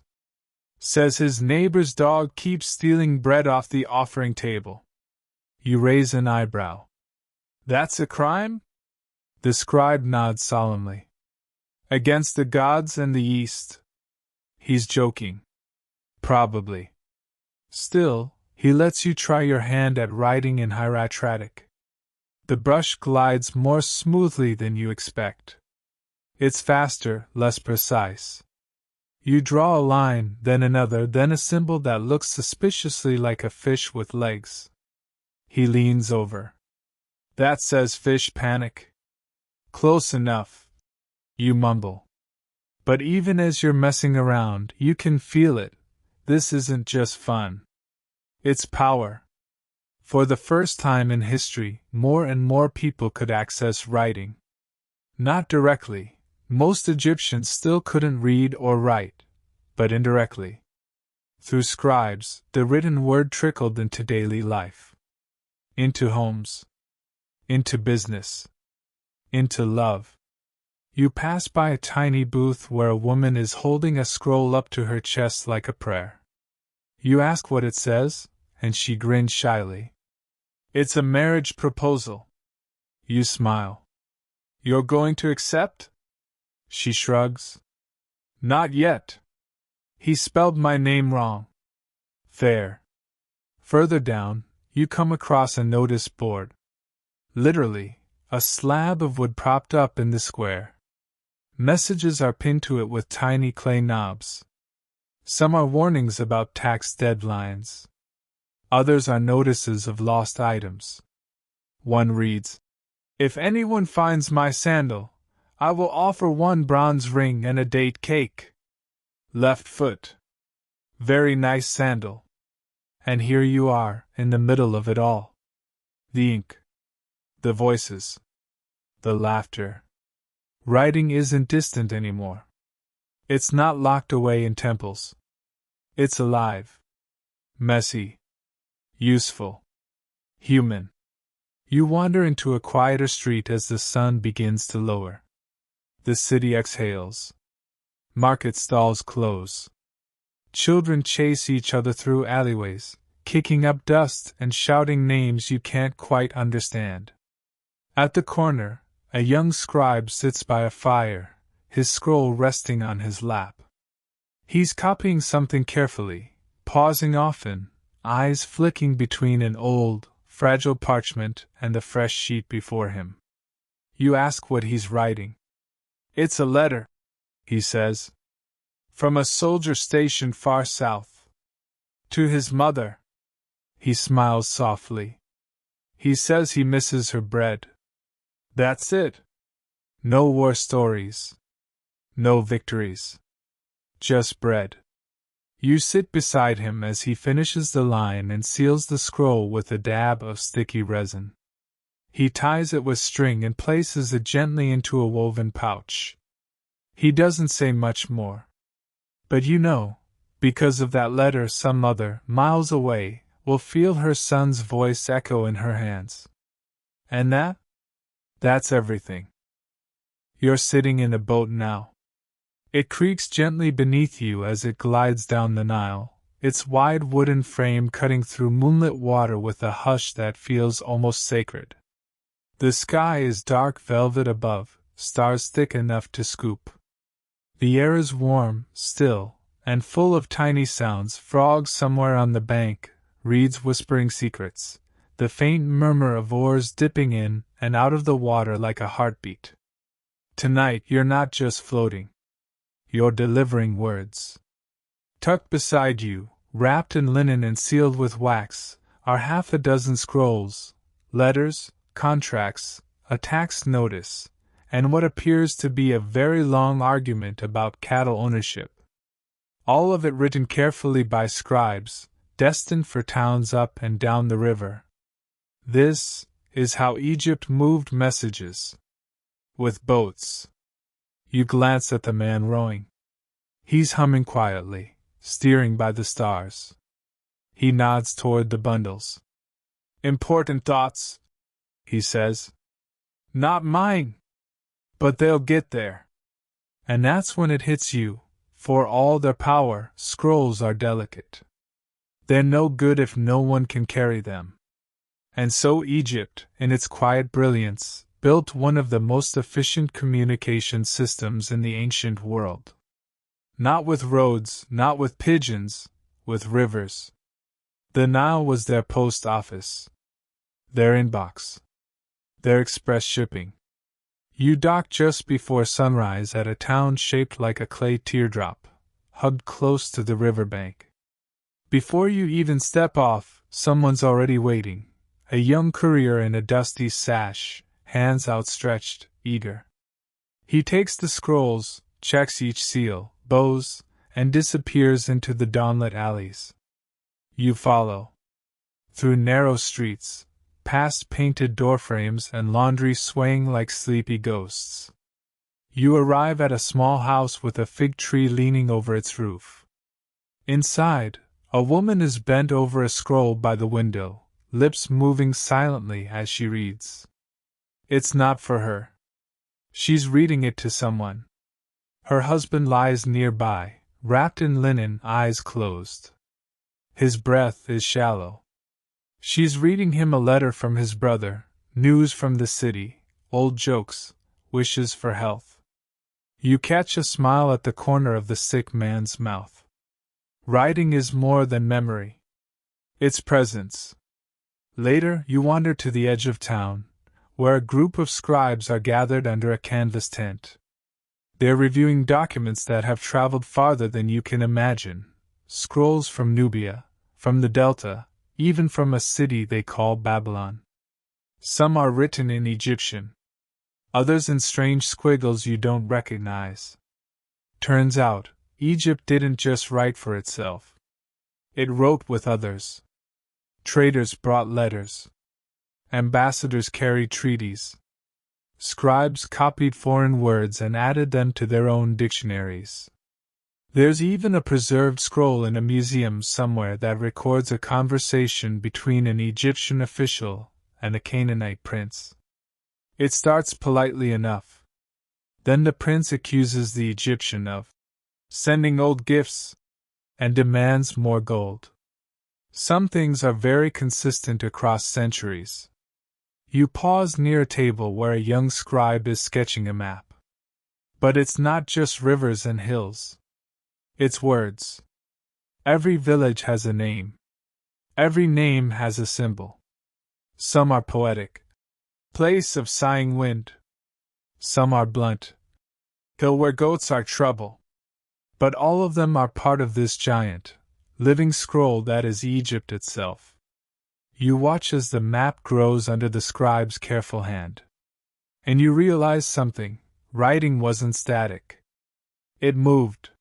Says his neighbor's dog keeps stealing bread off the offering table. You raise an eyebrow. That's a crime? The scribe nods solemnly. Against the gods and the East. He's joking. Probably. Still, he lets you try your hand at writing in hieratic. The brush glides more smoothly than you expect. It's faster, less precise. You draw a line, then another, then a symbol that looks suspiciously like a fish with legs. He leans over. That says fish panic. Close enough. You mumble. But even as you're messing around, you can feel it. This isn't just fun. It's power. For the first time in history, more and more people could access writing. Not directly. Most Egyptians still couldn't read or write, but indirectly. Through scribes, the written word trickled into daily life. Into homes. Into business. Into love. You pass by a tiny booth where a woman is holding a scroll up to her chest like a prayer. You ask what it says, and she grins shyly. It's a marriage proposal. You smile. You're going to accept? She shrugs. Not yet. He spelled my name wrong. Fair. Further down, you come across a notice board. Literally, a slab of wood propped up in the square. Messages are pinned to it with tiny clay knobs. Some are warnings about tax deadlines. Others are notices of lost items. One reads, If anyone finds my sandal, I will offer 1 bronze ring and a date cake. Left foot. Very nice sandal. And here you are, in the middle of it all. The ink. The voices. The laughter. Writing isn't distant anymore. It's not locked away in temples. It's alive. Messy. Useful. Human. You wander into a quieter street as the sun begins to lower. The city exhales. Market stalls close. Children chase each other through alleyways, kicking up dust and shouting names you can't quite understand. At the corner, a young scribe sits by a fire, his scroll resting on his lap. He's copying something carefully, pausing often, eyes flicking between an old, fragile parchment and the fresh sheet before him. You ask what he's writing. It's a letter, he says. From a soldier stationed far south. To his mother. He smiles softly. He says he misses her bread. That's it. No war stories. No victories. Just bread. You sit beside him as he finishes the line and seals the scroll with a dab of sticky resin. He ties it with string and places it gently into a woven pouch. He doesn't say much more. But you know, because of that letter, some mother, miles away, will feel her son's voice echo in her hands. And that's everything. You're sitting in a boat now. It creaks gently beneath you as it glides down the Nile, its wide wooden frame cutting through moonlit water with a hush that feels almost sacred. The sky is dark velvet above, stars thick enough to scoop. The air is warm, still, and full of tiny sounds, frogs somewhere on the bank, reeds whispering secrets, the faint murmur of oars dipping in and out of the water like a heartbeat. Tonight you're not just floating. You're delivering words. Tucked beside you, wrapped in linen and sealed with wax, are half a dozen scrolls, letters, contracts, a tax notice, and what appears to be a very long argument about cattle ownership. All of it written carefully by scribes, destined for towns up and down the river. This is how Egypt moved messages. With boats. You glance at the man rowing. He's humming quietly, steering by the stars. He nods toward the bundles. Important thoughts, he says. Not mine. But they'll get there. And that's when it hits you. For all their power, scrolls are delicate. They're no good if no one can carry them. And so Egypt, in its quiet brilliance, built one of the most efficient communication systems in the ancient world. Not with roads, not with pigeons, with rivers. The Nile was their post office, their inbox, their express shipping. You dock just before sunrise at a town shaped like a clay teardrop, hugged close to the riverbank. Before you even step off, someone's already waiting, a young courier in a dusty sash, hands outstretched, eager. He takes the scrolls, checks each seal, bows, and disappears into the dawnlit alleys. You follow. Through narrow streets, past painted doorframes and laundry swaying like sleepy ghosts. You arrive at a small house with a fig tree leaning over its roof. Inside, a woman is bent over a scroll by the window, lips moving silently as she reads. It's not for her. She's reading it to someone. Her husband lies nearby, wrapped in linen, eyes closed. His breath is shallow. She's reading him a letter from his brother, news from the city, old jokes, wishes for health. You catch a smile at the corner of the sick man's mouth. Writing is more than memory. It's presence. Later, you wander to the edge of town, where a group of scribes are gathered under a canvas tent. They're reviewing documents that have traveled farther than you can imagine. Scrolls from Nubia, from the Delta, even from a city they call Babylon. Some are written in Egyptian, others in strange squiggles you don't recognize. Turns out, Egypt didn't just write for itself. It wrote with others. Traders brought letters. Ambassadors carried treaties. Scribes copied foreign words and added them to their own dictionaries. There's even a preserved scroll in a museum somewhere that records a conversation between an Egyptian official and a Canaanite prince. It starts politely enough. Then the prince accuses the Egyptian of sending old gifts and demands more gold. Some things are very consistent across centuries. You pause near a table where a young scribe is sketching a map. But it's not just rivers and hills. It's words. Every village has a name. Every name has a symbol. Some are poetic. Place of sighing wind. Some are blunt. Hill where goats are trouble. But all of them are part of this giant, living scroll that is Egypt itself. You watch as the map grows under the scribe's careful hand. And you realize something: writing wasn't static. It moved.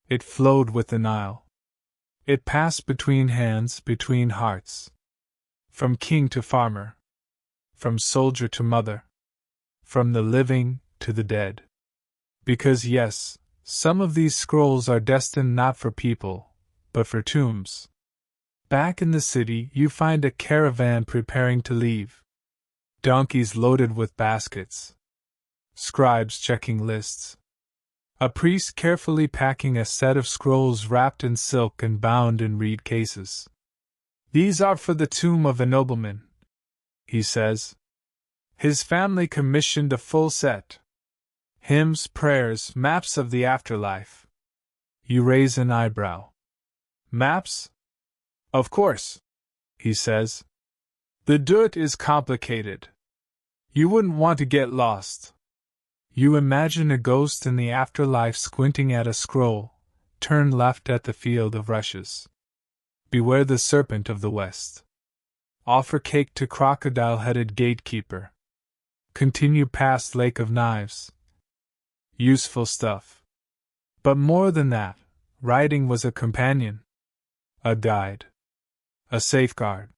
It flowed with the Nile. It passed between hands, between hearts. From king to farmer. From soldier to mother. From the living to the dead. Because yes, some of these scrolls are destined not for people, but for tombs. Back in the city, you find a caravan preparing to leave. Donkeys loaded with baskets. Scribes checking lists. A priest carefully packing a set of scrolls wrapped in silk and bound in reed cases. These are for the tomb of a nobleman, he says. His family commissioned a full set. Hymns, prayers, maps of the afterlife. You raise an eyebrow. Maps? Of course, he says. The dirt is complicated. You wouldn't want to get lost. You imagine a ghost in the afterlife squinting at a scroll, turn left at the field of rushes. Beware the serpent of the west. Offer cake to crocodile-headed gatekeeper. Continue past lake of knives. Useful stuff. But more than that, writing was a companion. A guide. A safeguard.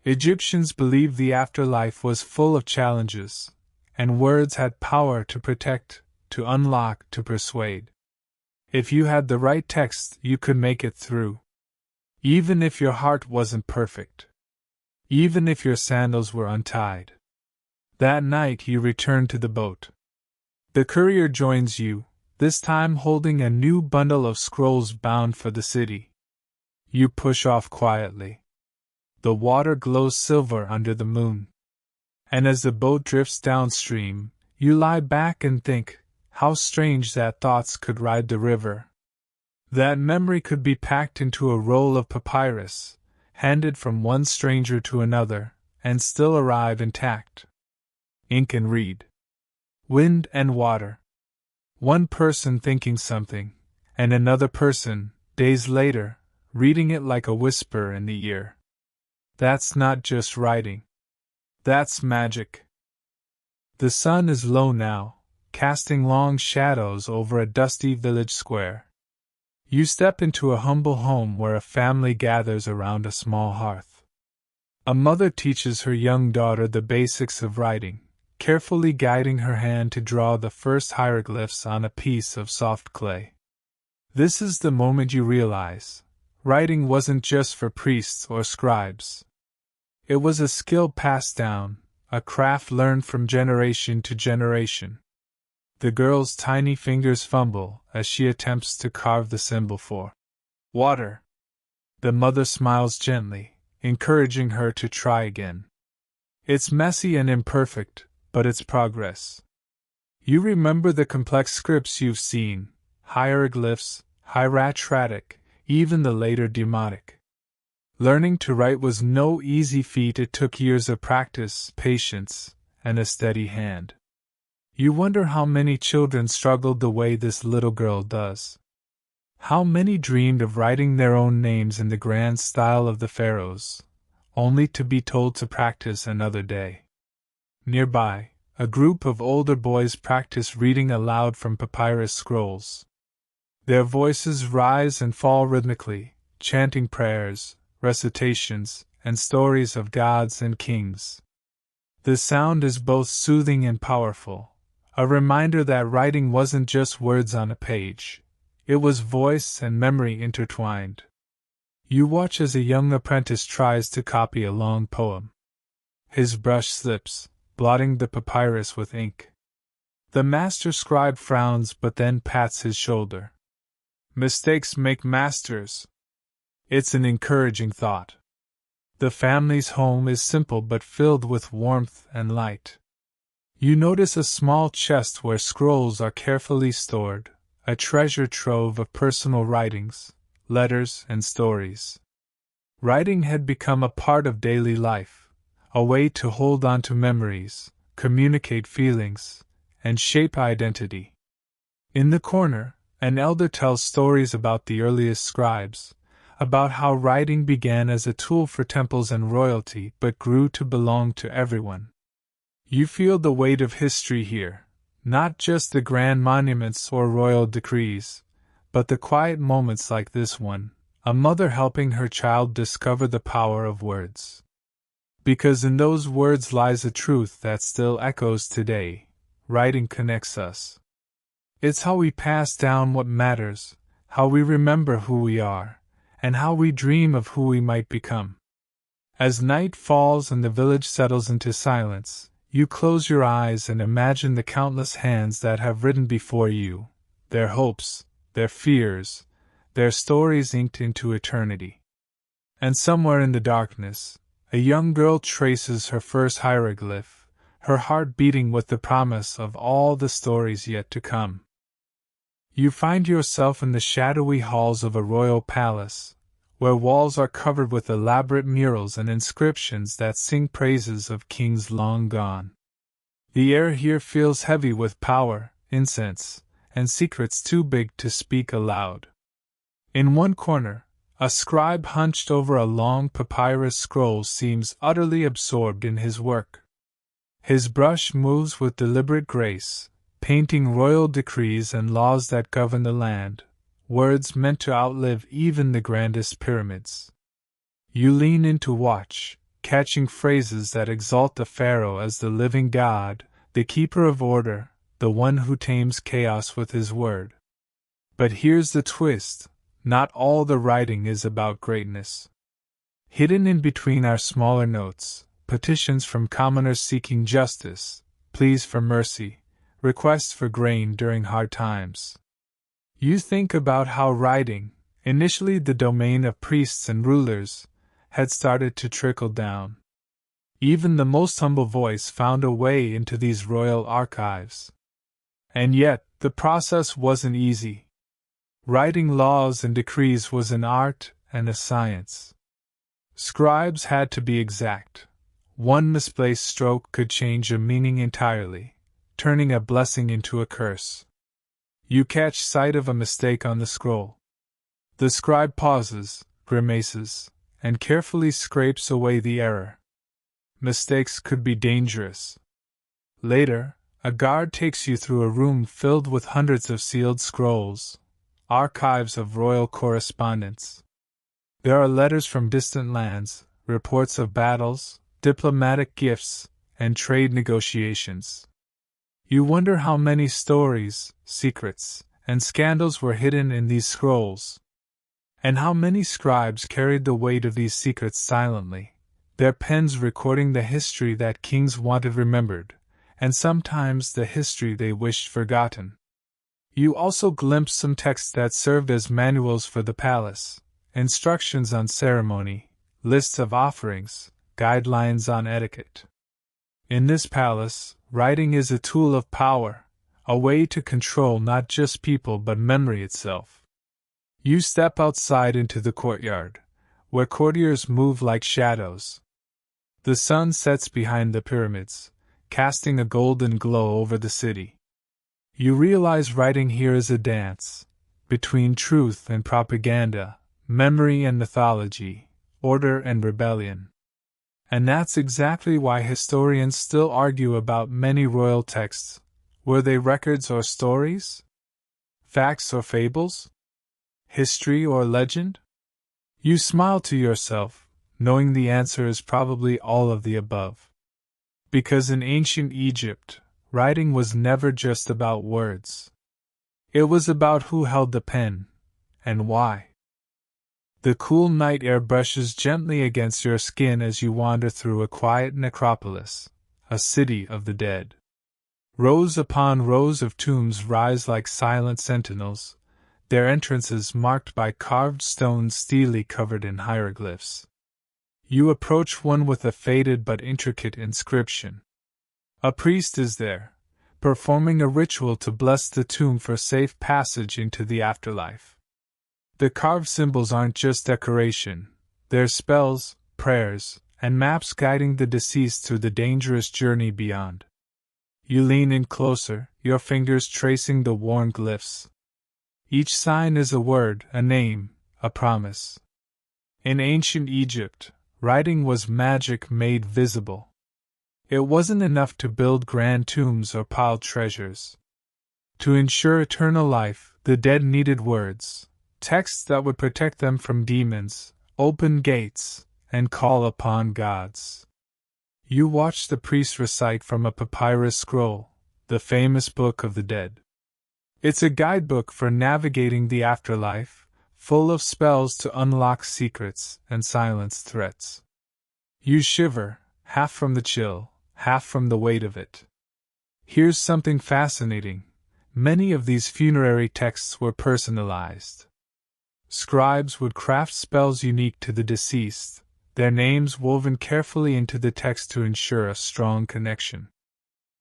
Egyptians believed the afterlife was full of challenges, and words had power to protect, to unlock, to persuade. If you had the right text, you could make it through. Even if your heart wasn't perfect. Even if your sandals were untied. That night you return to the boat. The courier joins you, this time holding a new bundle of scrolls bound for the city. You push off quietly. The water glows silver under the moon. And as the boat drifts downstream, you lie back and think, how strange that thoughts could ride the river. That memory could be packed into a roll of papyrus, handed from one stranger to another, and still arrive intact. Ink and reed. Wind and water. One person thinking something, and another person, days later, reading it like a whisper in the ear. That's not just writing. That's magic. The sun is low now, casting long shadows over a dusty village square. You step into a humble home where a family gathers around a small hearth. A mother teaches her young daughter the basics of writing, carefully guiding her hand to draw the first hieroglyphs on a piece of soft clay. This is the moment you realize, writing wasn't just for priests or scribes. It was a skill passed down, a craft learned from generation to generation. The girl's tiny fingers fumble as she attempts to carve the symbol for water. The mother smiles gently, encouraging her to try again. It's messy and imperfect, but it's progress. You remember the complex scripts you've seen, hieroglyphs, hieratic, even the later demotic. Learning to write was no easy feat. It took years of practice, patience, and a steady hand. You wonder how many children struggled the way this little girl does. How many dreamed of writing their own names in the grand style of the pharaohs, only to be told to practice another day. Nearby, a group of older boys practice reading aloud from papyrus scrolls. Their voices rise and fall rhythmically, chanting prayers, recitations, and stories of gods and kings. The sound is both soothing and powerful, a reminder that writing wasn't just words on a page, it was voice and memory intertwined. You watch as a young apprentice tries to copy a long poem. His brush slips, blotting the papyrus with ink. The master scribe frowns but then pats his shoulder. Mistakes make masters. It's an encouraging thought. The family's home is simple but filled with warmth and light. You notice a small chest where scrolls are carefully stored, a treasure trove of personal writings, letters, and stories. Writing had become a part of daily life, a way to hold on to memories, communicate feelings, and shape identity. In the corner, an elder tells stories about the earliest scribes, about how writing began as a tool for temples and royalty but grew to belong to everyone. You feel the weight of history here, not just the grand monuments or royal decrees, but the quiet moments like this one, a mother helping her child discover the power of words. Because in those words lies a truth that still echoes today, writing connects us. It's how we pass down what matters, how we remember who we are, and how we dream of who we might become. As night falls and the village settles into silence, you close your eyes and imagine the countless hands that have written before you, their hopes, their fears, their stories inked into eternity. And somewhere in the darkness, a young girl traces her first hieroglyph, her heart beating with the promise of all the stories yet to come. You find yourself in the shadowy halls of a royal palace, where walls are covered with elaborate murals and inscriptions that sing praises of kings long gone. The air here feels heavy with power, incense, and secrets too big to speak aloud. In one corner, a scribe hunched over a long papyrus scroll seems utterly absorbed in his work. His brush moves with deliberate grace, painting royal decrees and laws that govern the land, words meant to outlive even the grandest pyramids. You lean in to watch, catching phrases that exalt the pharaoh as the living god, the keeper of order, the one who tames chaos with his word. But here's the twist: not all the writing is about greatness. Hidden in between are smaller notes, petitions from commoners seeking justice, pleas for mercy, requests for grain during hard times. You think about how writing, initially the domain of priests and rulers, had started to trickle down. Even the most humble voice found a way into these royal archives. And yet, the process wasn't easy. Writing laws and decrees was an art and a science. Scribes had to be exact. One misplaced stroke could change a meaning entirely, turning a blessing into a curse. You catch sight of a mistake on the scroll. The scribe pauses, grimaces, and carefully scrapes away the error. Mistakes could be dangerous. Later, a guard takes you through a room filled with hundreds of sealed scrolls, archives of royal correspondence. There are letters from distant lands, reports of battles, diplomatic gifts, and trade negotiations. You wonder how many stories, secrets, and scandals were hidden in these scrolls. And how many scribes carried the weight of these secrets silently, their pens recording the history that kings wanted remembered, and sometimes the history they wished forgotten. You also glimpse some texts that served as manuals for the palace, instructions on ceremony, lists of offerings, guidelines on etiquette. In this palace, writing is a tool of power, a way to control not just people but memory itself. You step outside into the courtyard, where courtiers move like shadows. The sun sets behind the pyramids, casting a golden glow over the city. You realize writing here is a dance, between truth and propaganda, memory and mythology, order and rebellion. And that's exactly why historians still argue about many royal texts. Were they records or stories? Facts or fables? History or legend? You smile to yourself, knowing the answer is probably all of the above. Because in ancient Egypt, writing was never just about words. It was about who held the pen, and why. The cool night air brushes gently against your skin as you wander through a quiet necropolis, a city of the dead. Rows upon rows of tombs rise like silent sentinels, their entrances marked by carved stones steelly covered in hieroglyphs. You approach one with a faded but intricate inscription. A priest is there, performing a ritual to bless the tomb for safe passage into the afterlife. The carved symbols aren't just decoration, they're spells, prayers, and maps guiding the deceased through the dangerous journey beyond. You lean in closer, your fingers tracing the worn glyphs. Each sign is a word, a name, a promise. In ancient Egypt, writing was magic made visible. It wasn't enough to build grand tombs or pile treasures. To ensure eternal life, the dead needed words, texts that would protect them from demons, open gates, and call upon gods. You watch the priest recite from a papyrus scroll, the famous Book of the Dead. It's a guidebook for navigating the afterlife, full of spells to unlock secrets and silence threats. You shiver, half from the chill, half from the weight of it. Here's something fascinating. Many of these funerary texts were personalized. Scribes would craft spells unique to the deceased, their names woven carefully into the text to ensure a strong connection.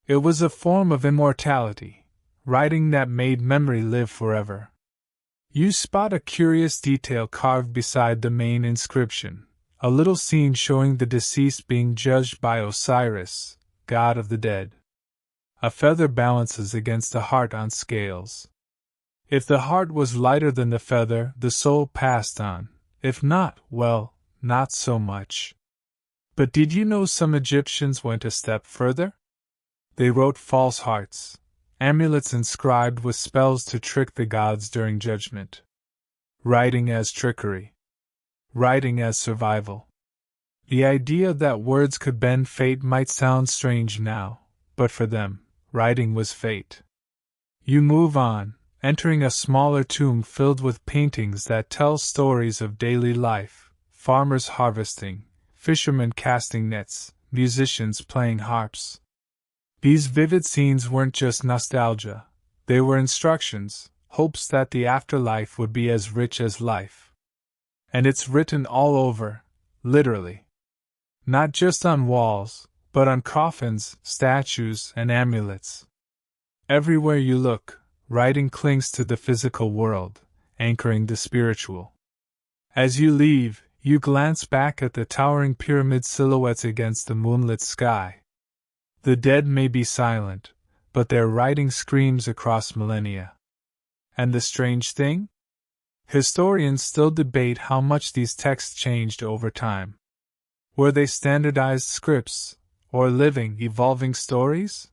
It was a form of immortality, writing that made memory live forever. You spot a curious detail carved beside the main inscription, a little scene showing the deceased being judged by Osiris, god of the dead. A feather balances against a heart on scales. If the heart was lighter than the feather, the soul passed on. If not, well, not so much. But did you know some Egyptians went a step further? They wrote false hearts, amulets inscribed with spells to trick the gods during judgment. Writing as trickery. Writing as survival. The idea that words could bend fate might sound strange now, but for them, writing was fate. You move on, entering a smaller tomb filled with paintings that tell stories of daily life, farmers harvesting, fishermen casting nets, musicians playing harps. These vivid scenes weren't just nostalgia, they were instructions, hopes that the afterlife would be as rich as life. And it's written all over, literally. Not just on walls, but on coffins, statues, and amulets. Everywhere you look, writing clings to the physical world, anchoring the spiritual. As you leave, you glance back at the towering pyramid silhouettes against the moonlit sky. The dead may be silent, but their writing screams across millennia. And the strange thing? Historians still debate how much these texts changed over time. Were they standardized scripts, or living, evolving stories?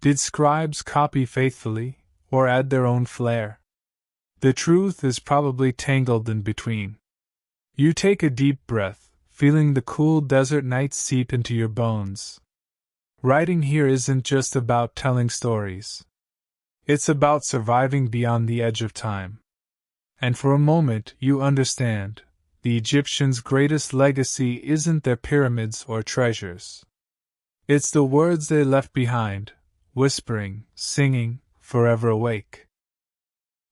Did scribes copy faithfully, or add their own flair? The truth is probably tangled in between. You take a deep breath, feeling the cool desert night seep into your bones. Writing here isn't just about telling stories. It's about surviving beyond the edge of time. And for a moment you understand, the Egyptians' greatest legacy isn't their pyramids or treasures. It's the words they left behind, whispering, singing, forever awake.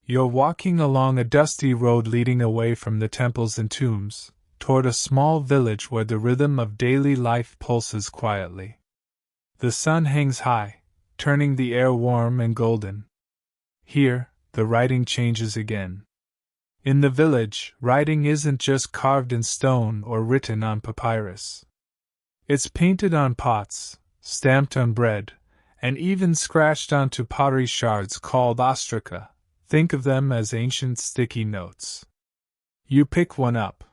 You're walking along a dusty road leading away from the temples and tombs, toward a small village where the rhythm of daily life pulses quietly. The sun hangs high, turning the air warm and golden. Here, the writing changes again. In the village, writing isn't just carved in stone or written on papyrus. It's painted on pots, stamped on bread, and even scratched onto pottery shards called ostraca. Think of them as ancient sticky notes. You pick one up.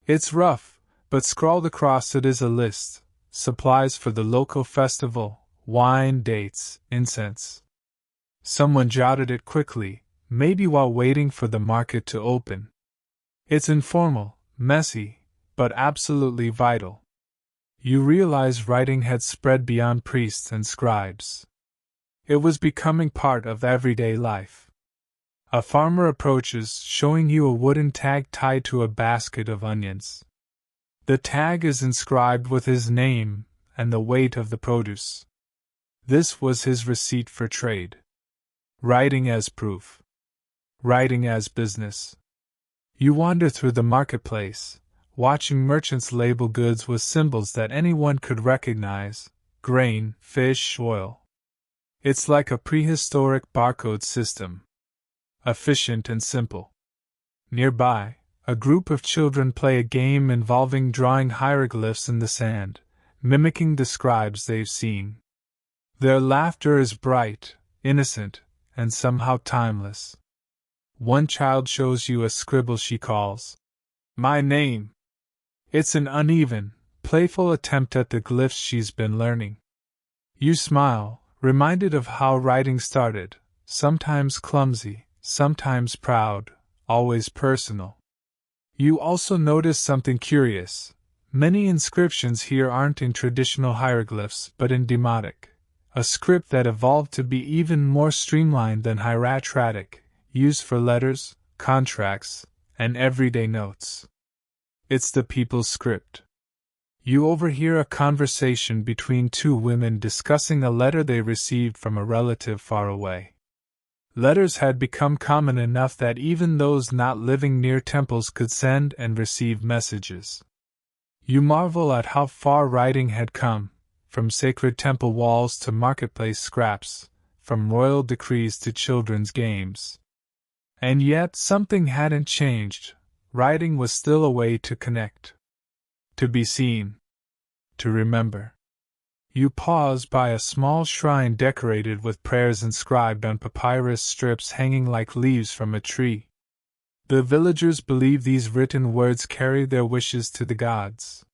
It's rough, but scrawled across it is a list: supplies for the local festival, wine, dates, incense. Someone jotted it quickly, maybe while waiting for the market to open. It's informal, messy, but absolutely vital. You realize writing had spread beyond priests and scribes. It was becoming part of everyday life. A farmer approaches, showing you a wooden tag tied to a basket of onions. The tag is inscribed with his name and the weight of the produce. This was his receipt for trade. Writing as proof. Writing as business. You wander through the marketplace, watching merchants label goods with symbols that anyone could recognize: grain, fish, oil. It's like a prehistoric barcode system. Efficient and simple. Nearby, a group of children play a game involving drawing hieroglyphs in the sand, mimicking the scribes they've seen. Their laughter is bright, innocent, and somehow timeless. One child shows you a scribble she calls "my name." It's an uneven, playful attempt at the glyphs she's been learning. You smile, reminded of how writing started, sometimes clumsy, sometimes proud, always personal. You also notice something curious. Many inscriptions here aren't in traditional hieroglyphs but in demotic, a script that evolved to be even more streamlined than hieratic, used for letters, contracts, and everyday notes. It's the people's script. You overhear a conversation between two women discussing a letter they received from a relative far away. Letters had become common enough that even those not living near temples could send and receive messages. You marvel at how far writing had come, from sacred temple walls to marketplace scraps, from royal decrees to children's games. And yet something hadn't changed. Writing was still a way to connect. To be seen. To remember. You pause by a small shrine decorated with prayers inscribed on papyrus strips hanging like leaves from a tree. The villagers believe these written words carry their wishes to the gods.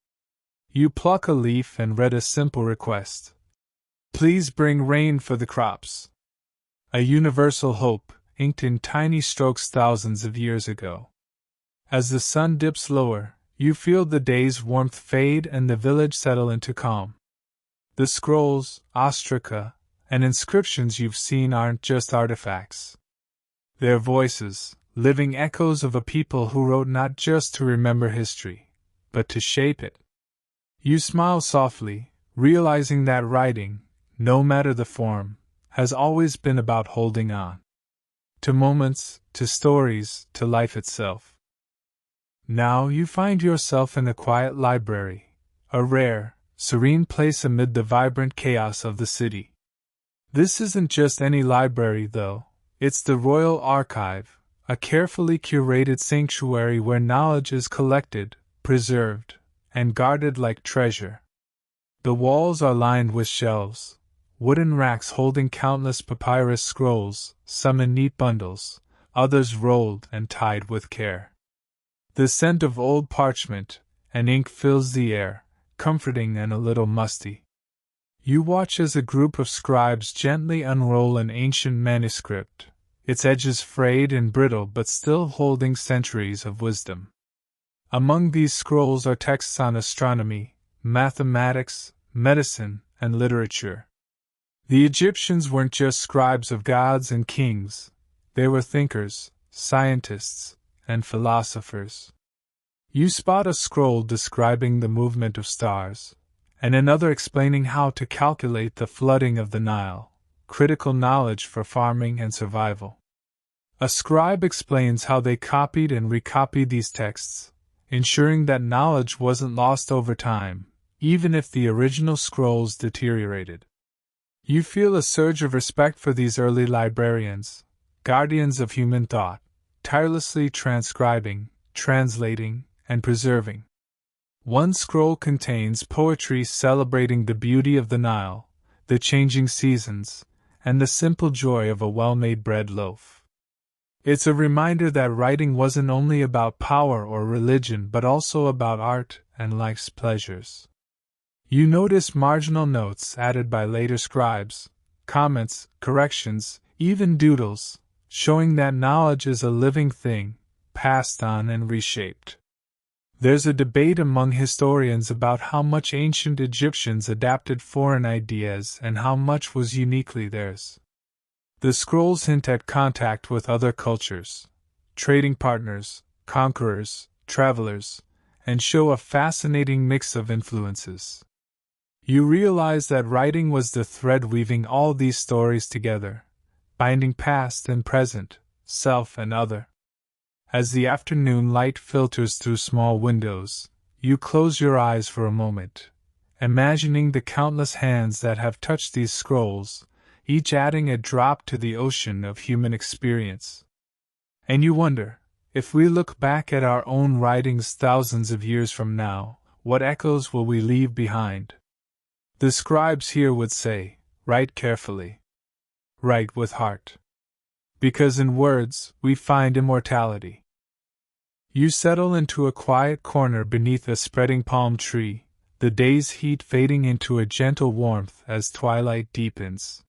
You pluck a leaf and read a simple request. Please bring rain for the crops. A universal hope, inked in tiny strokes thousands of years ago. As the sun dips lower, you feel the day's warmth fade and the village settle into calm. The scrolls, ostraca, and inscriptions you've seen aren't just artifacts. They're voices, living echoes of a people who wrote not just to remember history, but to shape it. You smile softly, realizing that writing, no matter the form, has always been about holding on. To moments, to stories, to life itself. Now you find yourself in a quiet library, a rare, serene place amid the vibrant chaos of the city. This isn't just any library, though, it's the Royal Archive, a carefully curated sanctuary where knowledge is collected, preserved, and guarded like treasure. The walls are lined with shelves, wooden racks holding countless papyrus scrolls, some in neat bundles, others rolled and tied with care. The scent of old parchment and ink fills the air, comforting and a little musty. You watch as a group of scribes gently unroll an ancient manuscript, its edges frayed and brittle but still holding centuries of wisdom. Among these scrolls are texts on astronomy, mathematics, medicine, and literature. The Egyptians weren't just scribes of gods and kings, they were thinkers, scientists, and philosophers. You spot a scroll describing the movement of stars, and another explaining how to calculate the flooding of the Nile, critical knowledge for farming and survival. A scribe explains how they copied and recopied these texts, ensuring that knowledge wasn't lost over time, even if the original scrolls deteriorated. You feel a surge of respect for these early librarians, guardians of human thought, tirelessly transcribing, translating, and preserving. One scroll contains poetry celebrating the beauty of the Nile, the changing seasons, and the simple joy of a well-made bread loaf. It's a reminder that writing wasn't only about power or religion but also about art and life's pleasures. You notice marginal notes added by later scribes, comments, corrections, even doodles, showing that knowledge is a living thing, passed on and reshaped. There's a debate among historians about how much ancient Egyptians adapted foreign ideas and how much was uniquely theirs. The scrolls hint at contact with other cultures, trading partners, conquerors, travelers, and show a fascinating mix of influences. You realize that writing was the thread weaving all these stories together, binding past and present, self and other. As the afternoon light filters through small windows, you close your eyes for a moment, imagining the countless hands that have touched these scrolls, each adding a drop to the ocean of human experience. And you wonder, if we look back at our own writings thousands of years from now, what echoes will we leave behind? The scribes here would say, write carefully. Write with heart. Because in words, we find immortality. You settle into a quiet corner beneath a spreading palm tree, the day's heat fading into a gentle warmth as twilight deepens.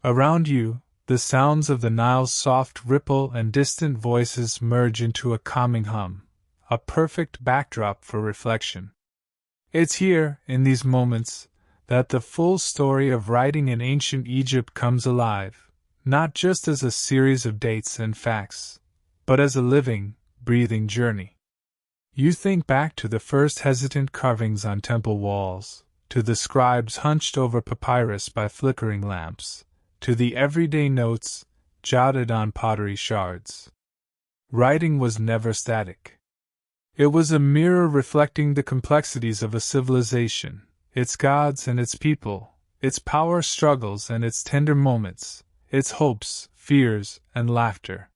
Around you, the sounds of the Nile's soft ripple and distant voices merge into a calming hum, a perfect backdrop for reflection. It's here, in these moments, that the full story of writing in ancient Egypt comes alive, not just as a series of dates and facts, but as a living, breathing journey. You think back to the first hesitant carvings on temple walls, to the scribes hunched over papyrus by flickering lamps, to the everyday notes jotted on pottery shards. Writing was never static. It was a mirror reflecting the complexities of a civilization, its gods and its people, its power struggles and its tender moments, its hopes, fears, and laughter.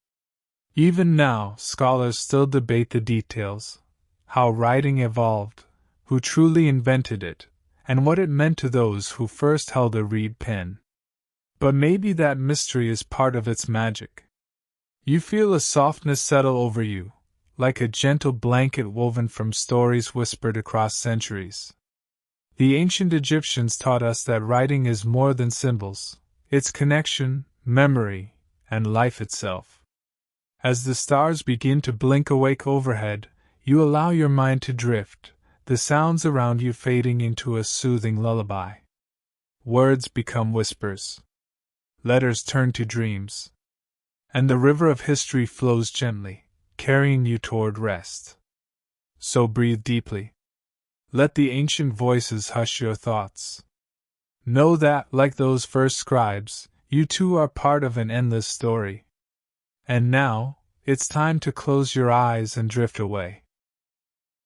Even now, scholars still debate the details, how writing evolved, who truly invented it, and what it meant to those who first held a reed pen. But maybe that mystery is part of its magic. You feel a softness settle over you, like a gentle blanket woven from stories whispered across centuries. The ancient Egyptians taught us that writing is more than symbols, it's connection, memory, and life itself. As the stars begin to blink awake overhead, you allow your mind to drift, the sounds around you fading into a soothing lullaby. Words become whispers. Letters turn to dreams. And the river of history flows gently, carrying you toward rest. So breathe deeply. Let the ancient voices hush your thoughts. Know that, like those first scribes, you too are part of an endless story. And now, it's time to close your eyes and drift away.